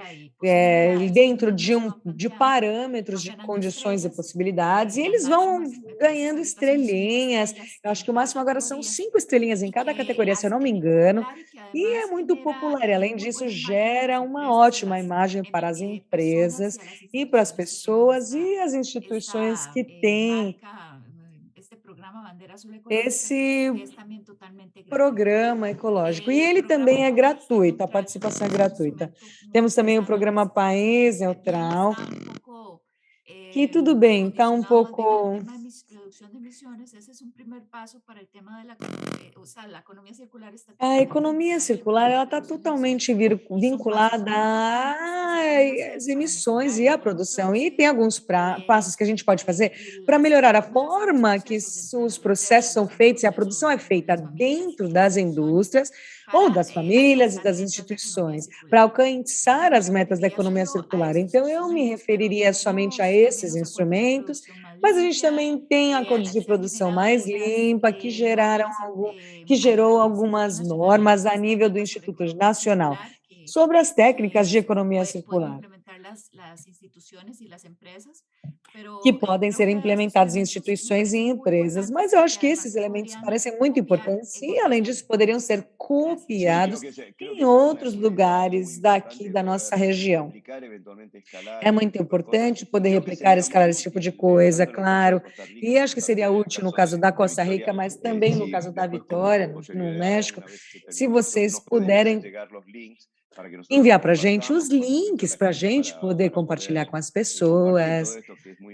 dentro de parâmetros, de condições e possibilidades, e eles vão ganhando estrelinhas. Eu acho que o máximo agora são 5 estrelinhas em cada categoria, se eu não me engano, e é muito popular. E, além disso, gera uma ótima imagem para as empresas e para as pessoas e as instituições que têm esse programa ecológico. E ele também é gratuito, a participação é gratuita. Temos também o programa País Neutral, que tudo bem, está um pouco... A economia circular ela está totalmente vinculada às emissões e à produção, e tem alguns passos que a gente pode fazer para melhorar a forma que os processos são feitos e a produção é feita dentro das indústrias ou das famílias e das instituições, para alcançar as metas da economia circular. Então, eu me referiria somente a esses instrumentos, mas a gente também tem acordos de produção mais limpa, que gerou algumas normas a nível do Instituto Nacional sobre as técnicas de economia circular, que podem ser implementados em instituições e empresas. Mas eu acho que esses elementos parecem muito importantes e, além disso, poderiam ser copiados em outros lugares daqui da nossa região. É muito importante poder replicar, escalar esse tipo de coisa, claro, e acho que seria útil no caso da Costa Rica, mas também no caso da Vitória, no México, se vocês puderem enviar para a gente os links para a gente poder compartilhar com as pessoas,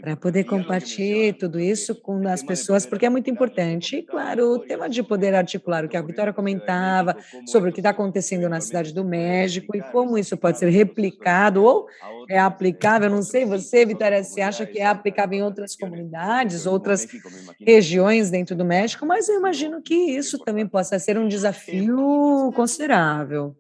para poder compartilhar tudo isso com as pessoas, porque é muito importante. E, claro, o tema de poder articular, o que a Vitória comentava, sobre o que está acontecendo na cidade do México e como isso pode ser replicado ou é aplicável. Não sei você, Vitória, se acha que é aplicável em outras comunidades, outras regiões dentro do México, mas eu imagino que isso também possa ser um desafio considerável.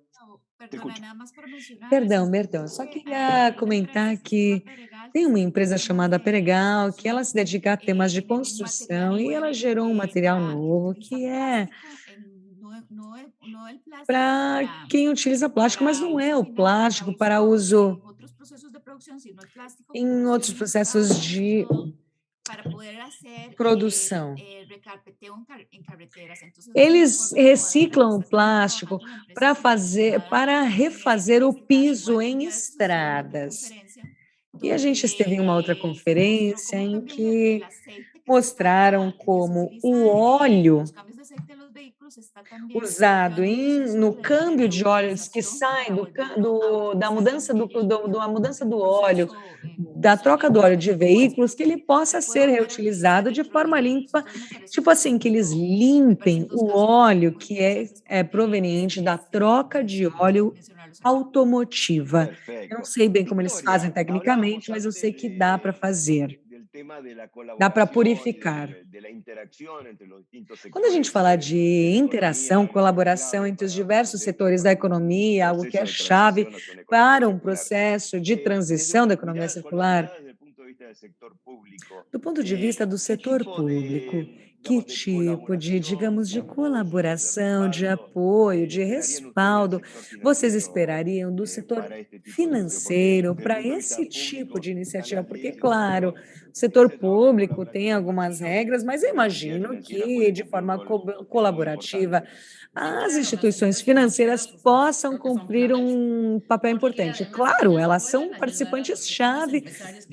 Perdão, eu só queria comentar que tem uma empresa chamada Peregal, que ela se dedica a temas de construção e ela gerou um material novo que é para quem utiliza plástico, mas não é o plástico para uso em outros processos de produção. Eles reciclam o plástico para refazer o piso em estradas. E a gente esteve em uma outra conferência em que mostraram como o óleo usado no câmbio de óleos que sai da mudança da mudança do óleo, da troca do óleo de veículos, que ele possa ser reutilizado de forma limpa, tipo assim, que eles limpem o óleo que é proveniente da troca de óleo automotiva. Eu não sei bem como eles fazem tecnicamente, mas eu sei que dá para fazer. Dá para purificar. Quando a gente fala de interação, colaboração entre os diversos setores da economia, algo que é chave para um processo de transição da economia circular, do ponto de vista do setor público, que tipo de, digamos, de colaboração, de apoio, de respaldo vocês esperariam do setor financeiro para esse tipo de iniciativa? Porque, claro, o setor público tem algumas regras, mas eu imagino que, de forma colaborativa, as instituições financeiras possam cumprir um papel importante. Claro, elas são participantes-chave,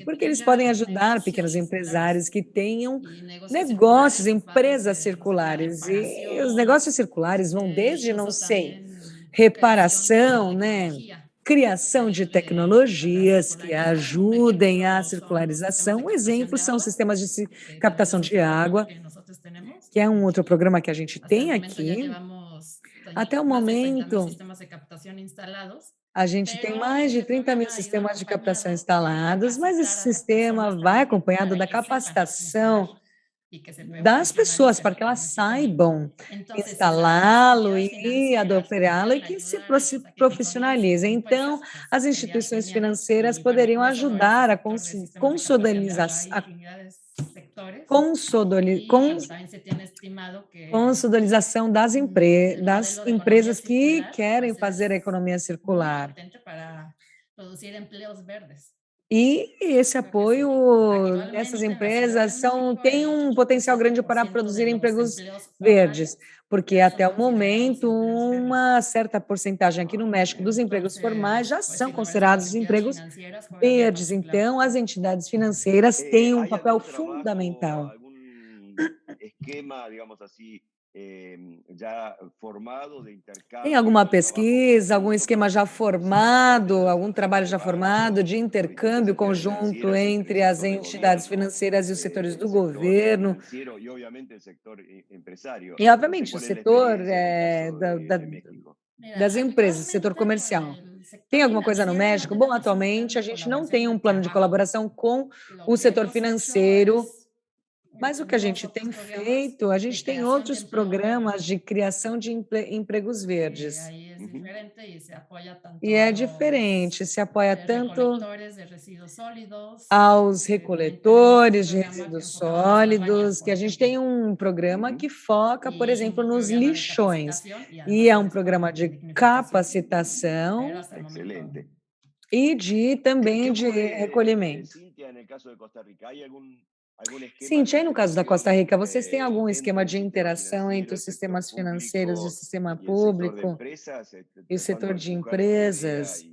porque eles podem ajudar pequenos empresários que tenham negócios, empresas circulares. E os negócios circulares vão desde, não sei, reparação, né? Criação de tecnologias que ajudem à circularização. Um exemplo são os sistemas de captação de água, que é um outro programa que a gente tem aqui. Até o momento, a gente tem mais de 30.000 sistemas de captação instalados, mas esse sistema vai acompanhado da capacitação das pessoas, para que elas saibam instalá-lo e operá-lo e que se profissionalizem. Então, as instituições financeiras poderiam ajudar a consolidação das empresas que querem fazer a economia circular. E esse apoio dessas empresas tem um potencial grande para produzir empregos verdes, porque até o momento uma certa porcentagem aqui no México dos empregos formais já são considerados empregos verdes. Então, as entidades financeiras têm um papel fundamental. Tem alguma pesquisa, algum esquema já formado, algum trabalho já formado de intercâmbio conjunto entre as entidades financeiras e os setores do governo? E, obviamente, o setor das empresas, setor comercial. Tem alguma coisa no México? Bom, atualmente a gente não tem um plano de colaboração com o setor financeiro, mas o que a gente tem feito, a gente tem outros programas de criação de empregos verdes. E é diferente, se apoia tanto aos recoletores de resíduos sólidos, que a gente tem um programa que foca, por exemplo, nos lixões, e é um programa de capacitação e também de recolhimento. Cíntia, aí no caso da Costa Rica, vocês têm algum esquema de interação entre os sistemas financeiros e o sistema público e o setor de empresas?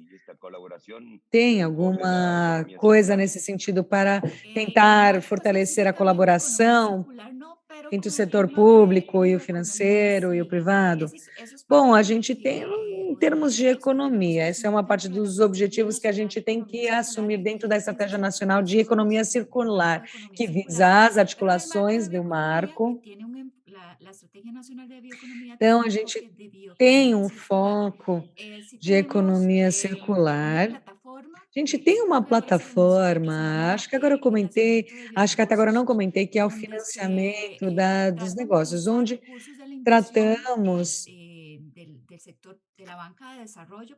Tem alguma coisa nesse sentido para tentar fortalecer a colaboração? entre o setor público e o financeiro e o privado? Bom, a gente tem, em termos de economia, essa é uma parte dos objetivos que a gente tem que assumir dentro da Estratégia Nacional de Economia Circular, que visa as articulações do marco. Então, a gente tem um foco de economia circular. A gente tem uma plataforma, acho que agora eu comentei, acho que até agora não comentei, que é o financiamento dos negócios, onde tratamos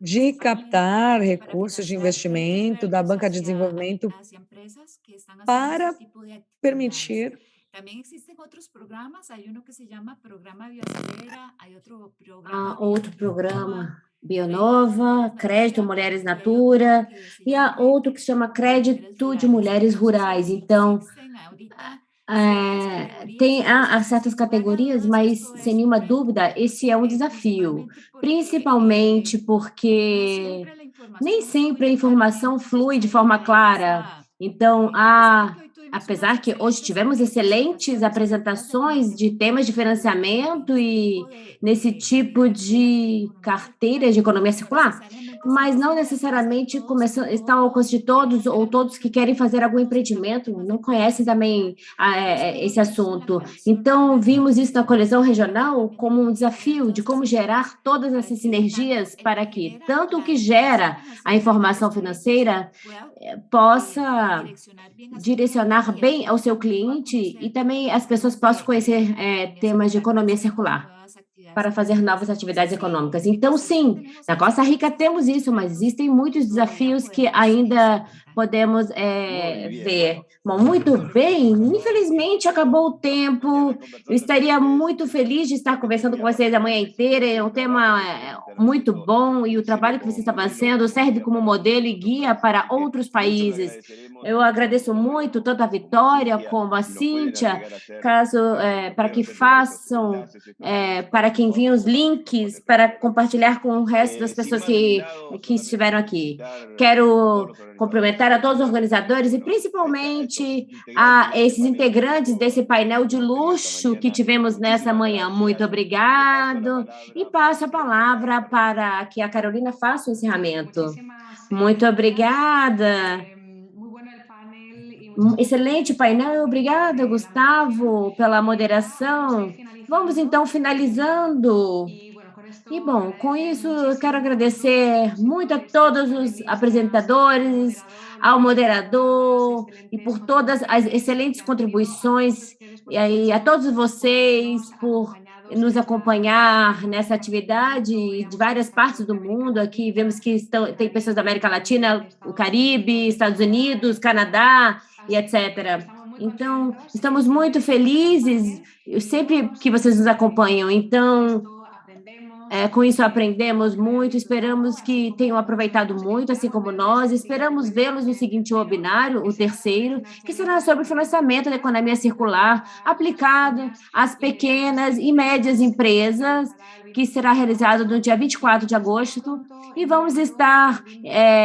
de captar recursos de investimento da banca de desenvolvimento para permitir outro programa, Bionova, Crédito Mulheres Natura, e há outro que se chama Crédito de Mulheres Rurais. Então, há certas categorias, mas, sem nenhuma dúvida, esse é um desafio, principalmente porque nem sempre a informação flui de forma clara. Então, apesar que hoje tivemos excelentes apresentações de temas de financiamento e nesse tipo de carteira de economia circular, mas não necessariamente está ao alcance de todos ou todos que querem fazer algum empreendimento não conhecem também esse assunto. Então, vimos isso na colisão regional como um desafio de como gerar todas essas sinergias para que tanto o que gera a informação financeira possa direcionar bem ao seu cliente e também as pessoas possam conhecer temas de economia circular para fazer novas atividades econômicas. Então, sim, na Costa Rica temos isso, mas existem muitos desafios que ainda podemos ver. Bom, muito bem, infelizmente acabou o tempo, eu estaria muito feliz de estar conversando com vocês a manhã inteira, é um tema muito bom e o trabalho que vocês estão fazendo serve como modelo e guia para outros países. Eu agradeço muito tanto a Vitória como a Cíntia, para que façam, para que enviem os links para compartilhar com o resto das pessoas que estiveram aqui. Quero cumprimentar a todos os organizadores e principalmente a esses integrantes desse painel de luxo que tivemos nessa manhã. Muito obrigado e passo a palavra para que a Carolina faça o encerramento. Muito obrigada. Excelente painel, obrigada, Gustavo, pela moderação. Vamos então finalizando. E bom, com isso eu quero agradecer muito a todos os apresentadores, ao moderador e por todas as excelentes contribuições e a todos vocês por nos acompanhar nessa atividade de várias partes do mundo. Aqui vemos que tem pessoas da América Latina, o Caribe, Estados Unidos, Canadá e etc. Então, estamos muito felizes sempre que vocês nos acompanham. Então, com isso aprendemos muito, esperamos que tenham aproveitado muito, assim como nós. Esperamos vê-los no seguinte webinário, o terceiro, que será sobre o financiamento da economia circular aplicado às pequenas e médias empresas, que será realizado no dia 24 de agosto. E vamos estar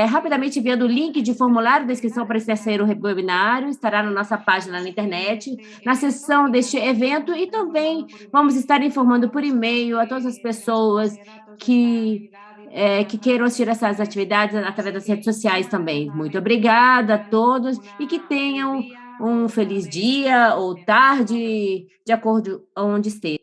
rapidamente vendo o link de formulário de inscrição para esse terceiro webinário, estará na nossa página na internet, na seção deste evento, e também vamos estar informando por e-mail a todas as pessoas que queiram assistir essas atividades através das redes sociais também. Muito obrigada a todos e que tenham um feliz dia ou tarde, de acordo com onde esteja.